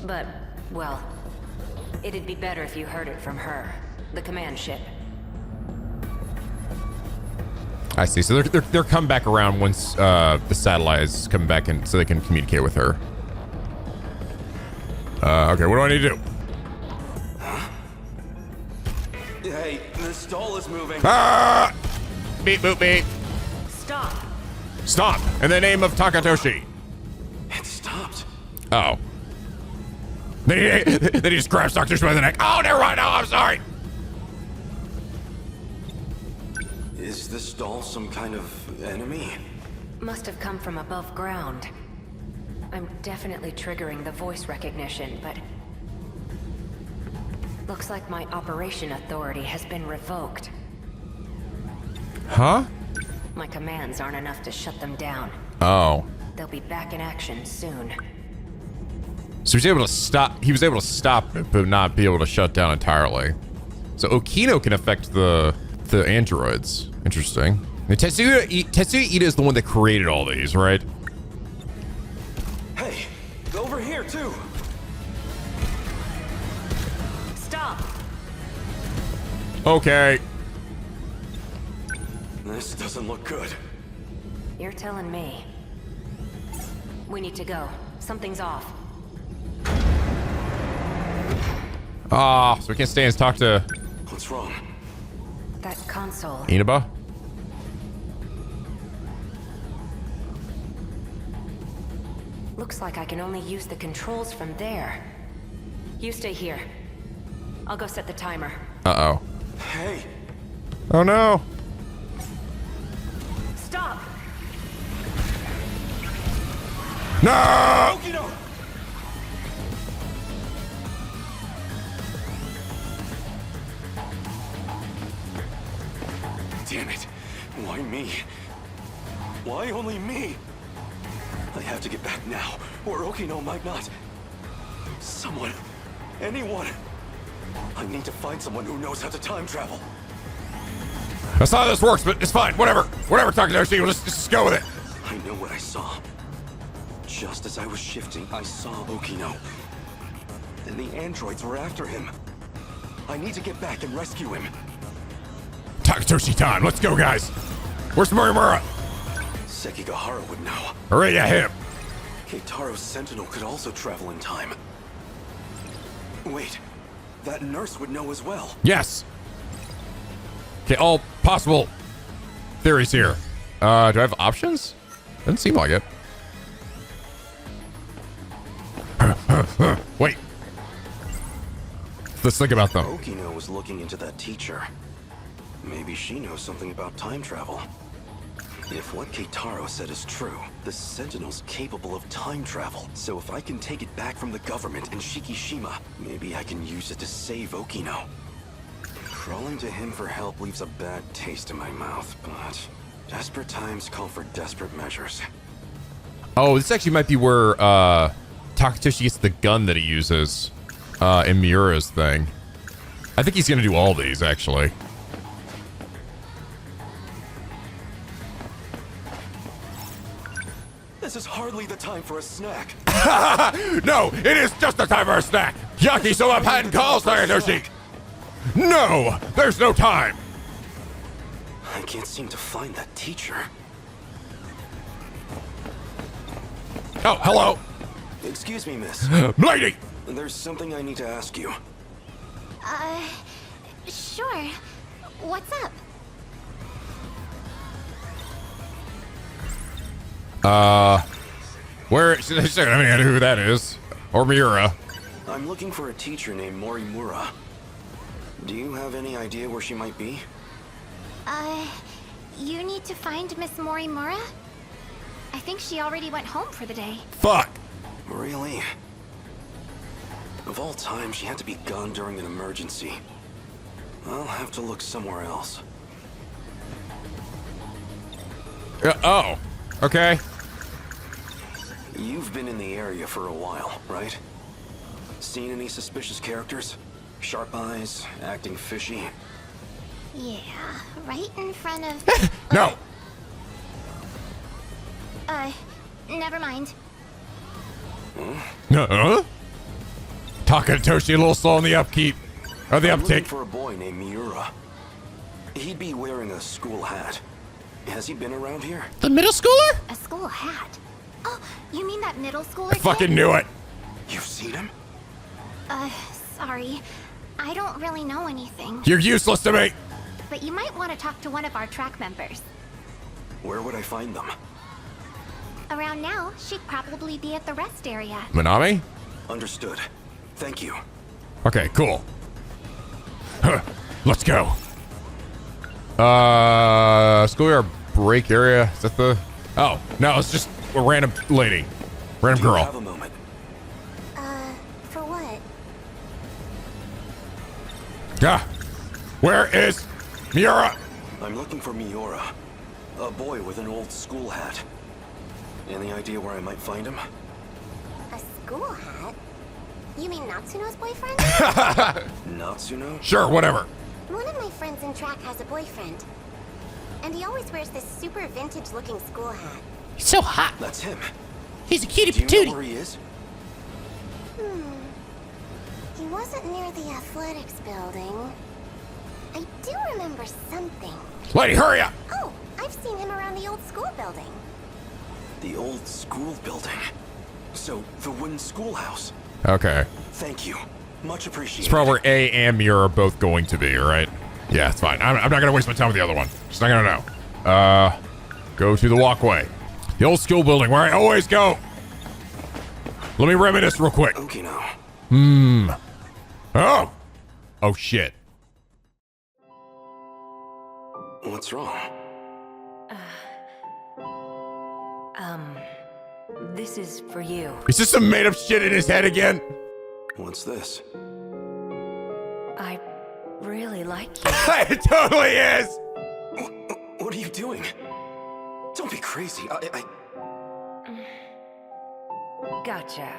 Speaker 9: But, well, it'd be better if you heard it from her. the command ship.
Speaker 1: I see. So they're come back around once the satellite is coming back in, so they can communicate with her. Okay, what do I need to do?
Speaker 4: Hey, the stall is moving.
Speaker 1: Ah! Beep boop beep.
Speaker 9: Stop.
Speaker 1: Stop! In the name of Takatoshi.
Speaker 4: It stopped.
Speaker 1: Oh. Then he just grabs Takatoshi by the neck. Oh, never mind. Oh, I'm sorry.
Speaker 4: Is this stall some kind of enemy?
Speaker 9: Must have come from above ground. I'm definitely triggering the voice recognition, but... looks like my operation authority has been revoked.
Speaker 1: Huh?
Speaker 9: My commands aren't enough to shut them down.
Speaker 1: Oh.
Speaker 9: They'll be back in action soon.
Speaker 1: So he was able to stop it, but not be able to shut down entirely. So Okino can affect the androids. Interesting. Now, Tetsuya Ida is the one that created all these, right?
Speaker 4: Hey, over here too.
Speaker 9: Stop!
Speaker 1: Okay.
Speaker 4: This doesn't look good.
Speaker 9: You're telling me. We need to go. Something's off.
Speaker 1: Ah, so we can't stay and talk to
Speaker 4: What's wrong?
Speaker 9: That console.
Speaker 1: Inaba?
Speaker 9: Looks like I can only use the controls from there. You stay here. I'll go set the timer.
Speaker 1: Uh-oh.
Speaker 4: Hey,
Speaker 1: Oh no.
Speaker 9: Stop!
Speaker 1: No!
Speaker 4: Okino! Damn it. Why me? Why only me? I have to get back now, or Okino might not. Someone. Anyone. I need to find someone who knows how to time travel.
Speaker 1: That's not how this works, but it's fine. Whatever. Whatever, Takatoshi. Let's just go with it.
Speaker 4: I know what I saw. Just as I was shifting, I saw Okino. Then the androids were after him. I need to get back and rescue him.
Speaker 1: Takatoshi time. Let's go, guys. Where's Morimura?
Speaker 4: Sekigahara would know.
Speaker 1: Hooray, yeah, him.
Speaker 4: Keitaro's Sentinel could also travel in time. Wait, that nurse would know as well.
Speaker 1: Yes. Okay, all possible theories here. Do I have options? Doesn't seem like it. Wait. Let's think about them.
Speaker 4: Okino was looking into that teacher. Maybe she knows something about time travel. If what Keitaro said is true, the Sentinel's capable of time travel. So if I can take it back from the government and Shikishima, maybe I can use it to save Okino. Crawling to him for help leaves a bad taste in my mouth, but desperate times call for desperate measures.
Speaker 1: Oh, this actually might be where Takatoshi gets the gun that he uses in Miura's thing. I think he's gonna do all these, actually.
Speaker 4: This is hardly the time for a snack.
Speaker 1: No, it is just the time for a snack. Yakisoba patent calls, Takatoshi. No, there's no time.
Speaker 4: I can't seem to find that teacher.
Speaker 1: Oh, hello.
Speaker 4: Excuse me, miss.
Speaker 1: Lady.
Speaker 4: There's something I need to ask you.
Speaker 2: Sure. What's up?
Speaker 1: Where? I have any idea who that is. Or Miura.
Speaker 4: I'm looking for a teacher named Morimura. Do you have any idea where she might be?
Speaker 2: You need to find Miss Morimura? I think she already went home for the day.
Speaker 1: Fuck.
Speaker 4: Really? Of all time, she had to be gone during an emergency. I'll have to look somewhere else.
Speaker 1: Oh. Okay.
Speaker 4: You've been in the area for a while, right? Seen any suspicious characters? Sharp eyes, acting fishy?
Speaker 2: Yeah, right in front of...
Speaker 1: No.
Speaker 2: Never mind.
Speaker 1: Takatoshi a little slow on the upkeep. Oh, the
Speaker 4: I'm looking
Speaker 1: uptake.
Speaker 4: for a boy named Miura. He'd be wearing a school hat. Has he been around here?
Speaker 5: The middle schooler?
Speaker 2: A school hat? Oh, you mean that middle schooler
Speaker 1: I fucking
Speaker 2: kid?
Speaker 1: knew it.
Speaker 4: You've seen him?
Speaker 2: Sorry. I don't really know anything.
Speaker 1: You're useless to me.
Speaker 2: But you might want to talk to one of our track members.
Speaker 4: Where would I find them?
Speaker 2: Around now, she'd probably be at the rest area.
Speaker 1: Manami?
Speaker 4: Understood. Thank you.
Speaker 1: Okay, cool. Huh, let's go. Schoolyard break area. Is that the... Oh, no, it's just a random lady. Random
Speaker 4: Do you
Speaker 1: girl.
Speaker 4: have a moment?
Speaker 2: For what?
Speaker 1: Yeah. Where is Miura?
Speaker 4: I'm looking for Miura. A boy with an old school hat. Any idea where I might find him?
Speaker 2: A school hat? You mean Natsuno's boyfriend?
Speaker 4: Natsuno?
Speaker 1: Sure, whatever.
Speaker 2: One of my friends in track has a boyfriend. And he always wears this super vintage looking school hat.
Speaker 5: He's so hot.
Speaker 4: That's him.
Speaker 5: He's a cutie
Speaker 4: Do you know
Speaker 5: patootie.
Speaker 4: where he is?
Speaker 2: He wasn't near the athletics building. I do remember something.
Speaker 1: Lady, hurry up.
Speaker 2: Oh, I've seen him around the old school building.
Speaker 4: The old school building. So, the wooden schoolhouse.
Speaker 1: Okay.
Speaker 4: Thank you. Much appreciated.
Speaker 1: It's probably where A and Miura are both going to be, all right? Yeah, it's fine. I'm not going to waste my time with the other one. She's not going to know. Go to the walkway. The old school building where I always go. Let me reminisce real quick.
Speaker 4: Okino.
Speaker 1: Oh. Oh, shit.
Speaker 4: What's wrong?
Speaker 9: This is for you.
Speaker 1: Is this some made up shit in his head again?
Speaker 4: What's this?
Speaker 9: I really like you.
Speaker 1: It totally is.
Speaker 4: What are you doing? Don't be crazy.
Speaker 9: Gotcha.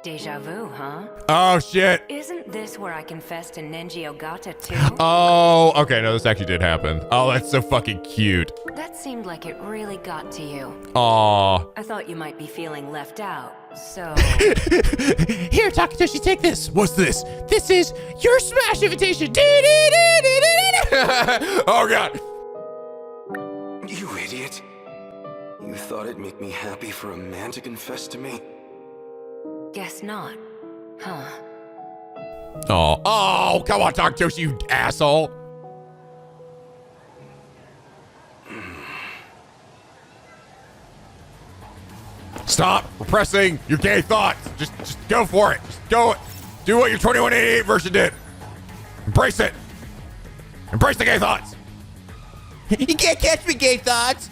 Speaker 9: Deja vu, huh?
Speaker 1: Oh, shit.
Speaker 9: Isn't this where I confessed to Nenji Ogata too?
Speaker 1: Oh, okay. No, this actually did happen. Oh, that's so fucking cute.
Speaker 9: That seemed like it really got to you.
Speaker 1: Aw.
Speaker 9: I thought you might be feeling left out, so...
Speaker 5: Here, Takatoshi, take this.
Speaker 1: What's this?
Speaker 5: This is your smash invitation.
Speaker 1: Oh, God.
Speaker 4: You idiot. You thought it'd make me happy for a man to confess to me?
Speaker 9: Guess not. Huh.
Speaker 1: Oh, come on, Takatoshi, you asshole. Stop repressing your gay thoughts. Just go for it. Just go. Do what your 2188 version did. Embrace it. Embrace the gay thoughts.
Speaker 5: You can't catch me, gay thoughts.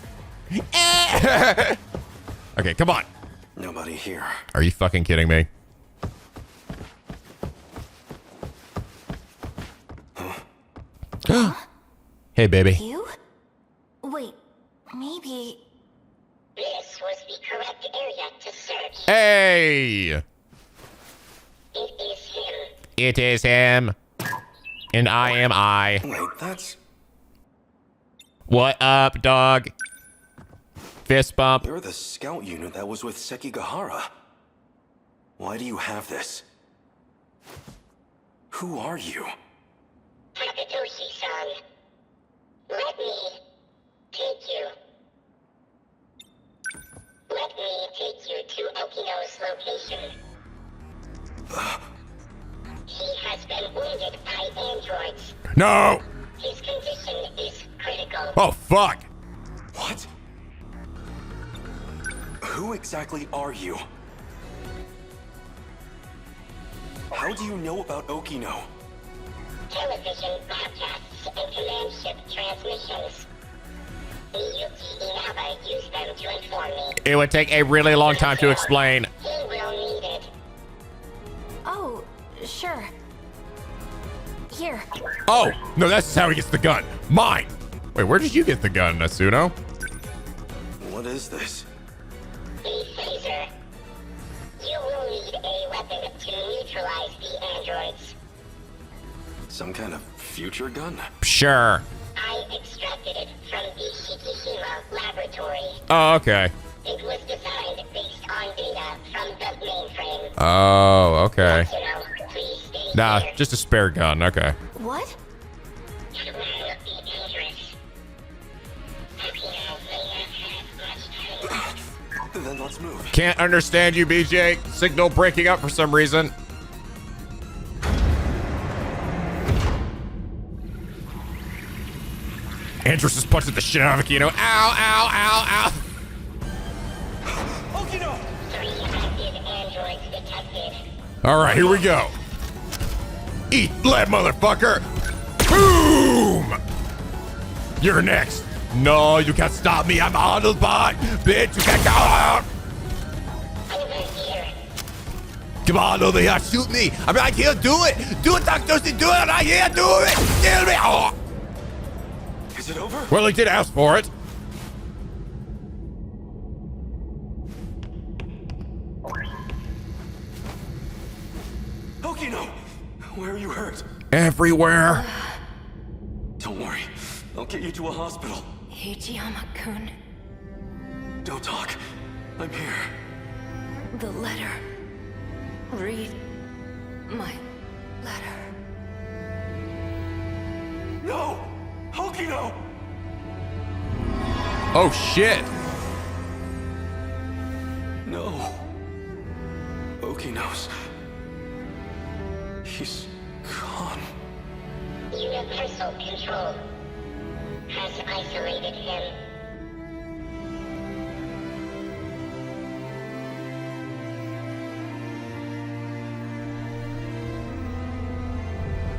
Speaker 1: Okay, come on.
Speaker 4: Nobody here.
Speaker 1: Are you fucking kidding me? Hey, baby.
Speaker 2: You? Wait, maybe...
Speaker 10: This was the correct area to search.
Speaker 1: Hey!
Speaker 10: It is him.
Speaker 1: It is him. And I am I.
Speaker 4: Wait, that's...
Speaker 1: What up, dog? Fist bump.
Speaker 4: You're the scout unit that was with Sekigahara. Why do you have this? Who are you?
Speaker 10: Takatoshi-san. Let me take you. Let me take you to Okino's location. He has been wounded by androids.
Speaker 1: No!
Speaker 10: His condition is critical.
Speaker 1: Oh, fuck.
Speaker 4: What? Who exactly are you? How do you know about Okino?
Speaker 10: Television broadcasts and command ship transmissions. Miyuki Inaba used them to inform me.
Speaker 1: It would take a really long time to explain.
Speaker 10: He will need it.
Speaker 2: Oh, sure. Here.
Speaker 1: Oh, no, that's how he gets the gun. Mine. Wait, where did you get the gun, Natsuno?
Speaker 4: What is this?
Speaker 10: A phaser. You will need a weapon to neutralize the androids.
Speaker 4: Some kind of future gun?
Speaker 1: Sure.
Speaker 10: I extracted it from the Shikishima laboratory.
Speaker 1: Oh, okay.
Speaker 10: It was designed based on data from the mainframe.
Speaker 1: Oh, okay.
Speaker 10: Please stay
Speaker 8: Nah, just a spare gun. Okay.
Speaker 2: What?
Speaker 10: It will not be dangerous. Okino may not have much time.
Speaker 4: Then let's move.
Speaker 8: Can't understand you, BJ. Signal breaking up for some reason. Andrews is punching the shit out of Okino. Ow, ow, ow, ow.
Speaker 4: Okino!
Speaker 10: 3 active androids detected.
Speaker 8: All right, here we go. Eat lead, motherfucker. Boom! You're next. No, you can't stop me. I'm on the bot. Bitch, you can't go out.
Speaker 10: Over here.
Speaker 8: Come on over here, shoot me. I'm right here, do it. Do it, Takatoshi, do it. I'm right here, do it. Kill me. Oh.
Speaker 4: Is it over?
Speaker 8: Well, he did ask for it.
Speaker 4: Okino! Where are you hurt?
Speaker 8: Everywhere.
Speaker 4: Don't worry. I'll get you to a hospital.
Speaker 9: Hijiyama-kun,
Speaker 4: Don't talk. I'm here.
Speaker 9: the letter. Read my letter.
Speaker 4: No! Okino!
Speaker 8: Oh, shit.
Speaker 4: No. Okino's. He's gone.
Speaker 10: Universal control has isolated him.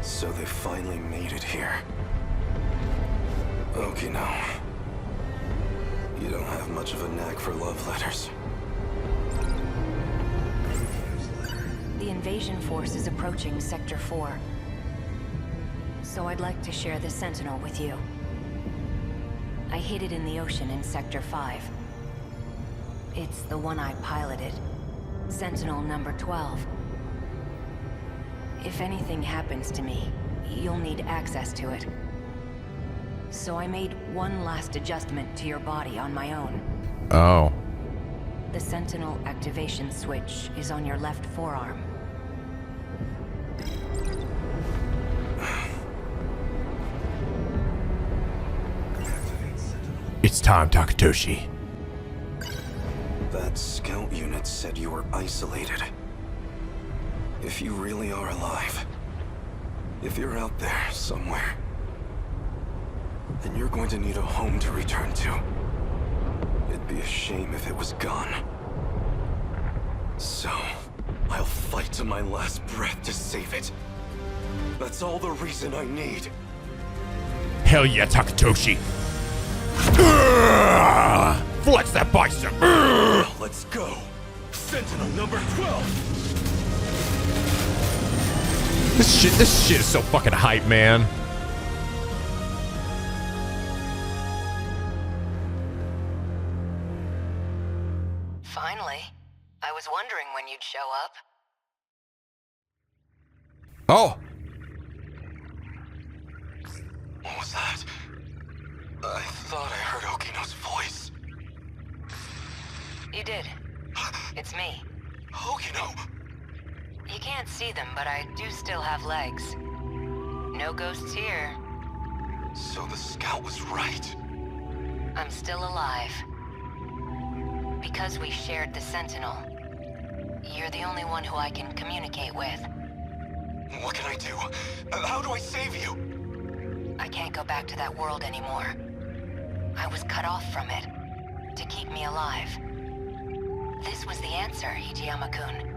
Speaker 4: So they finally made it here. Okino. You don't have much of a knack for love letters.
Speaker 9: The invasion force is approaching Sector 4. So I'd like to share the Sentinel with you. I hid it in the ocean in Sector 5. It's the one I piloted. Sentinel number 12. If anything happens to me, you'll need access to it. So I made one last adjustment to your body on my own.
Speaker 8: Oh.
Speaker 9: The Sentinel activation switch is on your left forearm.
Speaker 8: It's time, Takatoshi.
Speaker 4: That scout unit said you were isolated. If you really are alive, if you're out there somewhere, then you're going to need a home to return to. It'd be a shame if it was gone. So, I'll fight to my last breath to save it. That's all the reason I need.
Speaker 8: Hell yeah, Takatoshi. Flex that bicep.
Speaker 4: Now let's go. Sentinel number 12.
Speaker 8: This shit is so fucking hype, man.
Speaker 7: Finally. I was wondering when you'd show up.
Speaker 8: Oh.
Speaker 4: What was that? I thought I heard Okino's voice.
Speaker 7: You did. It's me.
Speaker 4: Okino!
Speaker 7: You can't see them, but I do still have legs. No ghosts here.
Speaker 4: So the scout was right.
Speaker 7: I'm still alive. Because we shared the Sentinel, you're the only one who I can communicate with.
Speaker 4: What can I do? How do I save you?
Speaker 7: I can't go back to that world anymore. I was cut off from it to keep me alive. This was the answer, Hijiyama-kun.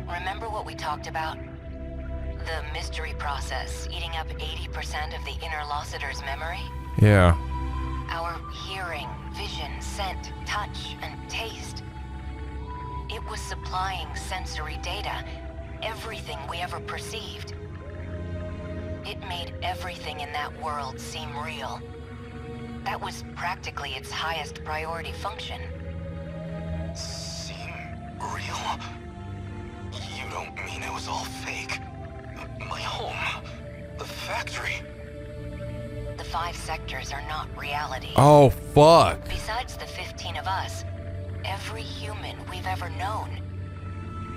Speaker 7: Remember what we talked about? The mystery process eating up 80% of the interlocutor's memory?
Speaker 8: Yeah.
Speaker 7: Our hearing, vision, scent, touch, and taste. It was supplying sensory data, everything we ever perceived. It made everything in that world seem real. That was practically its highest priority function.
Speaker 4: Seem real? You don't mean it was all fake? My home? The factory?
Speaker 7: The 5 sectors are not reality.
Speaker 8: Oh, fuck.
Speaker 7: Besides the 15 of us, every human we've ever known.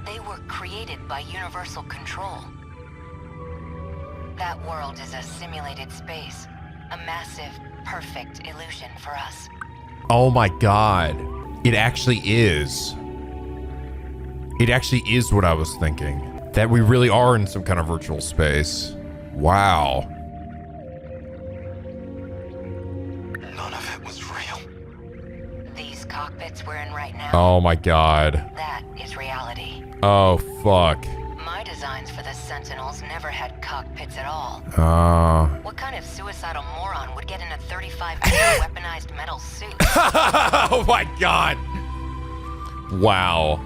Speaker 9: They were created by universal control. That world is a simulated space, a massive, perfect illusion for us.
Speaker 1: Oh my God. It actually is. It actually is what I was thinking. That we really are in some kind of virtual space. Wow.
Speaker 4: None of it was real.
Speaker 9: These cockpits we're in right now,
Speaker 1: Oh my God.
Speaker 9: that is reality.
Speaker 1: Oh, fuck.
Speaker 9: My designs for the Sentinels never had cockpits at all. What kind of suicidal moron would get in a 35-meter weaponized metal suit?
Speaker 1: Oh my God. Wow.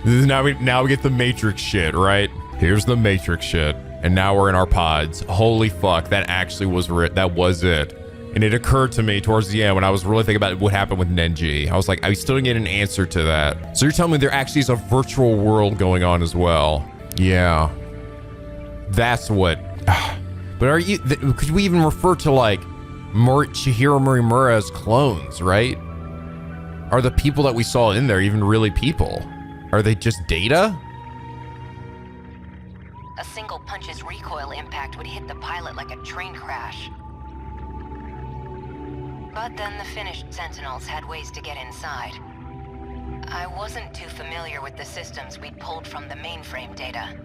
Speaker 1: Now we get the Matrix shit, right? Here's the Matrix shit. And now we're in our pods. Holy fuck, that actually was that was it. And it occurred to me towards the end when I was really thinking about what happened with Nenji. I was like, I still didn't get an answer to that. So you're telling me there actually is a virtual world going on as well? Yeah. That's what... But are you... Could we even refer to like Chihiro Morimura as clones, right? Are the people that we saw in there even really people? Are they just data?
Speaker 9: A single punch's recoil impact would hit the pilot like a train crash. But then the finished Sentinels had ways to get inside. I wasn't too familiar with the systems we'd pulled from the mainframe data.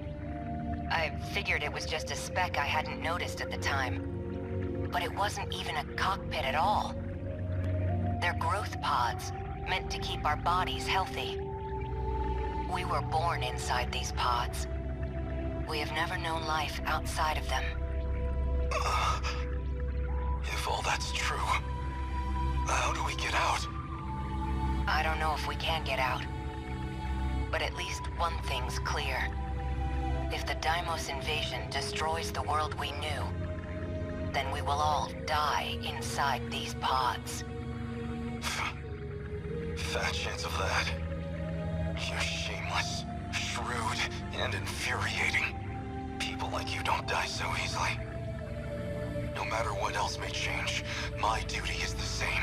Speaker 9: I figured it was just a speck I hadn't noticed at the time. But it wasn't even a cockpit at all. They're growth pods, meant to keep our bodies healthy. We were born inside these pods. We have never known life outside of them.
Speaker 4: If all that's true, how do we get out?
Speaker 9: I don't know if we can get out. But at least one thing's clear. If the Deimos invasion destroys the world we knew, then we will all die inside these pods.
Speaker 4: Fat chance of that. You're shameless, shrewd, and infuriating. People like you don't die so easily. No matter what else may change, my duty is the same.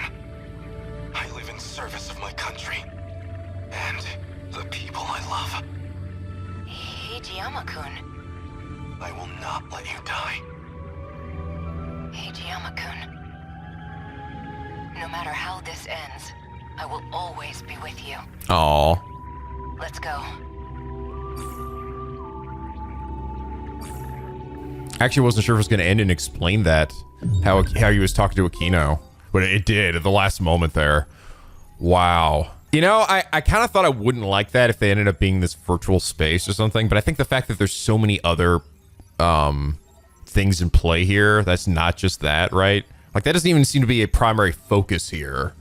Speaker 4: I live in service of my country. And the people I love.
Speaker 9: Hijiyama-kun.
Speaker 4: I will not let you die.
Speaker 9: Hijiyama-kun. No matter how this ends, I will always be with you.
Speaker 1: Aww.
Speaker 9: Let's go.
Speaker 1: Actually wasn't sure if it was going to end and explain that. How he was talking to Okino. But it did at the last moment there. Wow. You know, I kind of thought I wouldn't like that if they ended up being this virtual space or something. But I think the fact that there's so many other things in play here, that's not just that, right? Like, that doesn't even seem to be a primary focus here,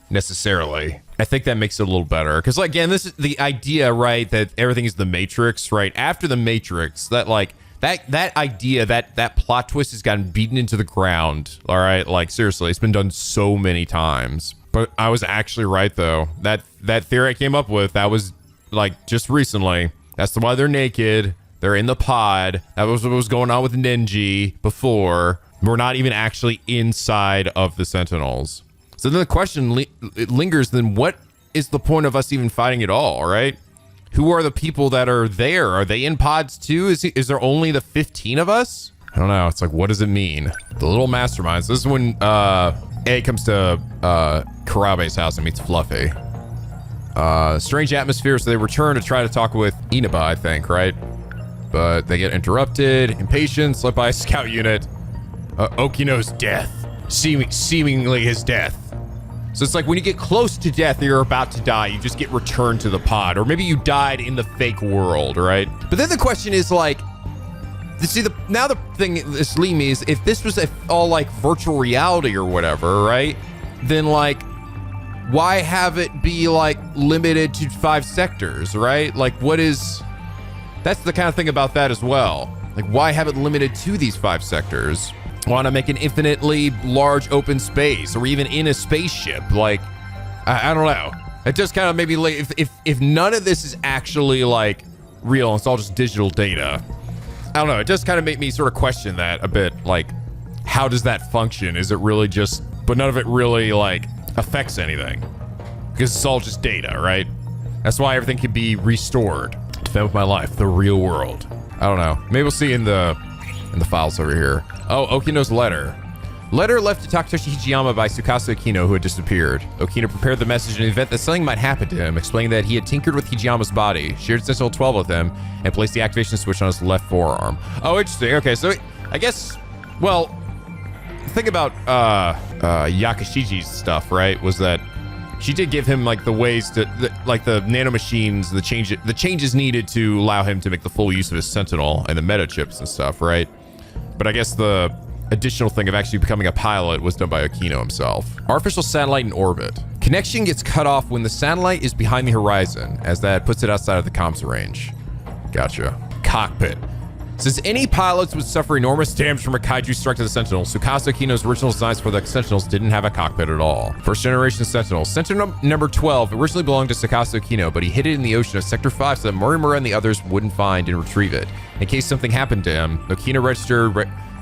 Speaker 1: necessarily. I think that makes it a little better. Because, like, again, this is the idea, right, that everything is the Matrix, right? After the Matrix, that, like, that idea, that plot twist has gotten beaten into the ground, all right? Like, seriously, it's been done so many times. But I was actually right, though. That theory I came up with, that was, like, just recently. That's why they're naked. They're in the pod. That was what was going on with Nenji before. We're not even actually inside of the Sentinels. So then the question it lingers, then what is the point of us even fighting at all, right? Who are the people that are there? Are they in pods too? Is there only the 15 of us? I don't know. It's like, what does it mean? The little masterminds. This is when A comes to Karabe's house and meets Fluffy. Strange atmosphere, so they return to try to talk with Inaba, I think, right? But they get interrupted. Impatience, led by a scout unit. Okino's death. Seemingly his death. So it's like when you get close to death or you're about to die, you just get returned to the pod. Or maybe you died in the fake world, right? But then the question is like, see, now the thing that's leading me is if this was all like virtual reality or whatever, right? Then like, why have it be like limited to 5 sectors, right? Like that's the kind of thing about that as well. Like, why have it limited to these 5 sectors? Want to make an infinitely large open space or even in a spaceship? Like, I don't know. It just kind of maybe like if none of this is actually like real and it's all just digital data, I don't know. It just kind of made me sort of question that a bit. Like, how does that function? Is it really just, but none of it really like affects anything because it's all just data, right?
Speaker 8: That's why everything can be restored. Defend with my life, the real world. I don't know. Maybe we'll see in the files over here. Oh, Okino's letter. Letter left to Takatoshi Hijiyama by Tsukasa Okino, who had disappeared. Okino prepared the message in the event that something might happen to him, explaining that he had tinkered with Hijiyama's body, shared Sentinel 12 with him, and placed the activation switch on his left forearm. Oh, interesting. Okay, so I guess, well, think about Yakashiji's stuff, right? Was that she did give him like the ways to, like the nanomachines, the changes needed to allow him to make the full use of his Sentinel and the meta chips and stuff, right? But I guess the additional thing of actually becoming a pilot was done by Okino himself. Artificial satellite in orbit. Connection gets cut off when the satellite is behind the horizon, as that puts it outside of the comms range. Gotcha. Cockpit. Says any pilots would suffer enormous damage from a Kaiju strike to the Sentinels. Tsukasa Okino's original designs for the Sentinels didn't have a cockpit at all. First generation Sentinels. Sentinel number 12 originally belonged to Tsukasa Okino, but he hid it in the ocean of Sector 5 so that Morimura and the others wouldn't find and retrieve it. In case something happened to him, Okino registered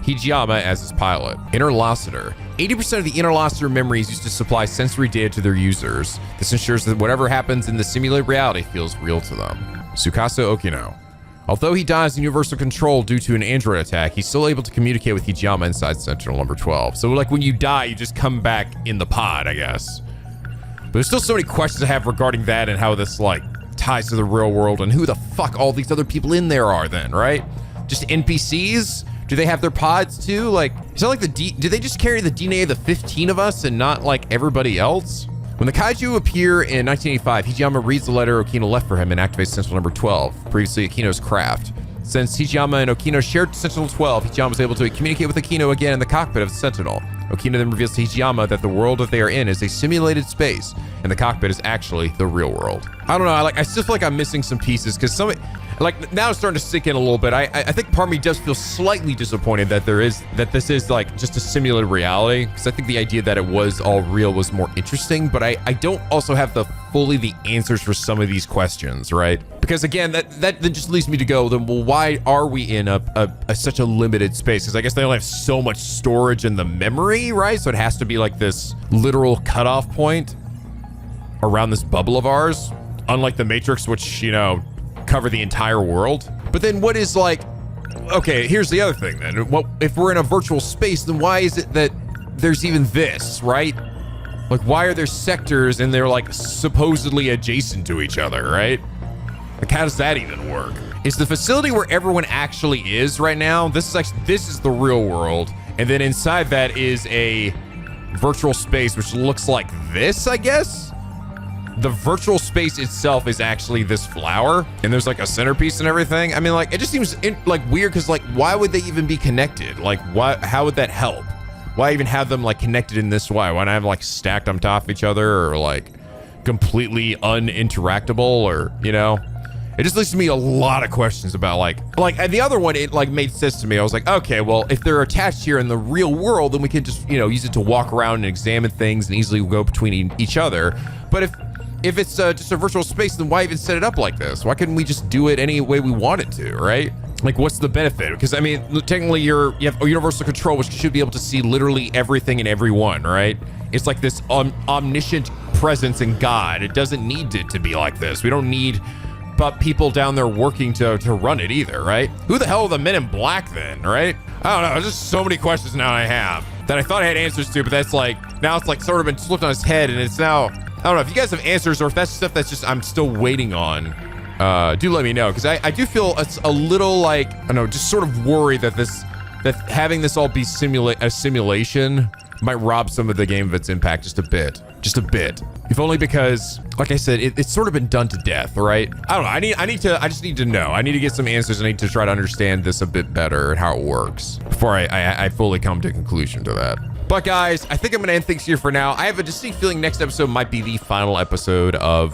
Speaker 8: Hijiyama as his pilot. Interlocutor. 80% of the interlocutor memory is used to supply sensory data to their users. This ensures that whatever happens in the simulated reality feels real to them. Tsukasa Okino. Although he dies in universal control due to an android attack, he's still able to communicate with Hijiyama inside Sentinel number 12. So like when you die, you just come back in the pod, I guess. But there's still so many questions I have regarding that and how this like ties to the real world and who the fuck all these other people in there are then, right? Just NPCs? Do they have their pods too? Like, is that like do they just carry the DNA of the 15 of us and not like everybody else? When the Kaiju appear in 1985, Hijiyama reads the letter Okino left for him and activates Sentinel number 12, previously Okino's craft. Since Hijiyama and Okino shared Sentinel 12, Hijiyama was able to communicate with Okino again in the cockpit of the Sentinel. Okino then reveals to Hijiyama that the world that they are in is a simulated space, and the cockpit is actually the real world. I don't know, I still feel like I'm missing some pieces, because now it's starting to sink in a little bit. I think part of me does feel slightly disappointed that this is like just a simulated reality, because I think the idea that it was all real was more interesting, but I don't also have the answers for some of these questions, right? Because again, that then just leads me to go, then well, why are we in such a limited space? Because I guess they only have so much storage in the memory, right? So it has to be like this literal cutoff point around this bubble of ours, unlike the Matrix, which, you know, cover the entire world. But then what is like, okay, here's the other thing then. What if we're in a virtual space, then why is it that there's even this, right? Like, why are there sectors and they're like supposedly adjacent to each other, right? Like, how does that even work? Is the facility where everyone actually is right now, this is the real world, and then inside that is a virtual space which looks like this, I guess? The virtual space itself is actually this flower, and there's like a centerpiece and everything. I mean, like, it just seems like weird, because like, why would they even be connected? Like, how would that help? Why even have them like connected in this way? Why not have them like stacked on top of each other, or like completely uninteractable, or, you know? It just leads to me a lot of questions about like and the other one, it like made sense to me. I was like, okay, well, if they're attached here in the real world, then we can just, you know, use it to walk around and examine things and easily go between each other. But if it's just a virtual space, then why even set it up like this? Why couldn't we just do it any way we wanted to, right? Like, what's the benefit? Because I mean, technically you have a universal control, which should be able to see literally everything and everyone, right? It's like this omniscient presence in God. It doesn't need it to be like this. We don't need people down there working to run it either, right? Who the hell are the men in black then, right? I don't know. There's just so many questions now I have that I thought I had answers to, but that's like, now it's like sort of been flipped on its head, and it's now, I don't know if you guys have answers, or if that's stuff that's just I'm still waiting on. Do let me know, because I do feel it's a little like, I don't know, just sort of worried that having this all be a simulation might rob some of the game of its impact just a bit. If only because, like I said, it's sort of been done to death, right? I don't know. I just need to know. I need to get some answers. I need to try to understand this a bit better and how it works before I fully come to a conclusion to that. But guys, I think I'm gonna end things here for now. I have a distinct feeling next episode might be the final episode of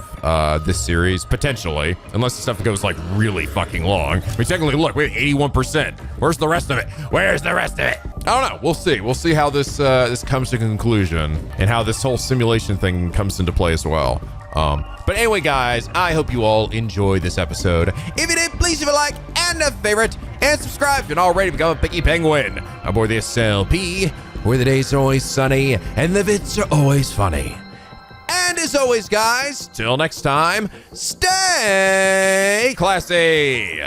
Speaker 8: this series, potentially, unless the stuff goes like really fucking long. I mean, technically, look, we have 81%. Where's the rest of it? I don't know. We'll see. We'll see how this comes to conclusion, and how this whole simulation thing comes into play as well. But anyway, guys, I hope you all enjoyed this episode. If you did, please leave a like and a favorite, and subscribe if you're not already, become a Picky Penguin aboard the SLP, where the days are always sunny and the bits are always funny. And as
Speaker 1: as always, guys, till next time, stay classy.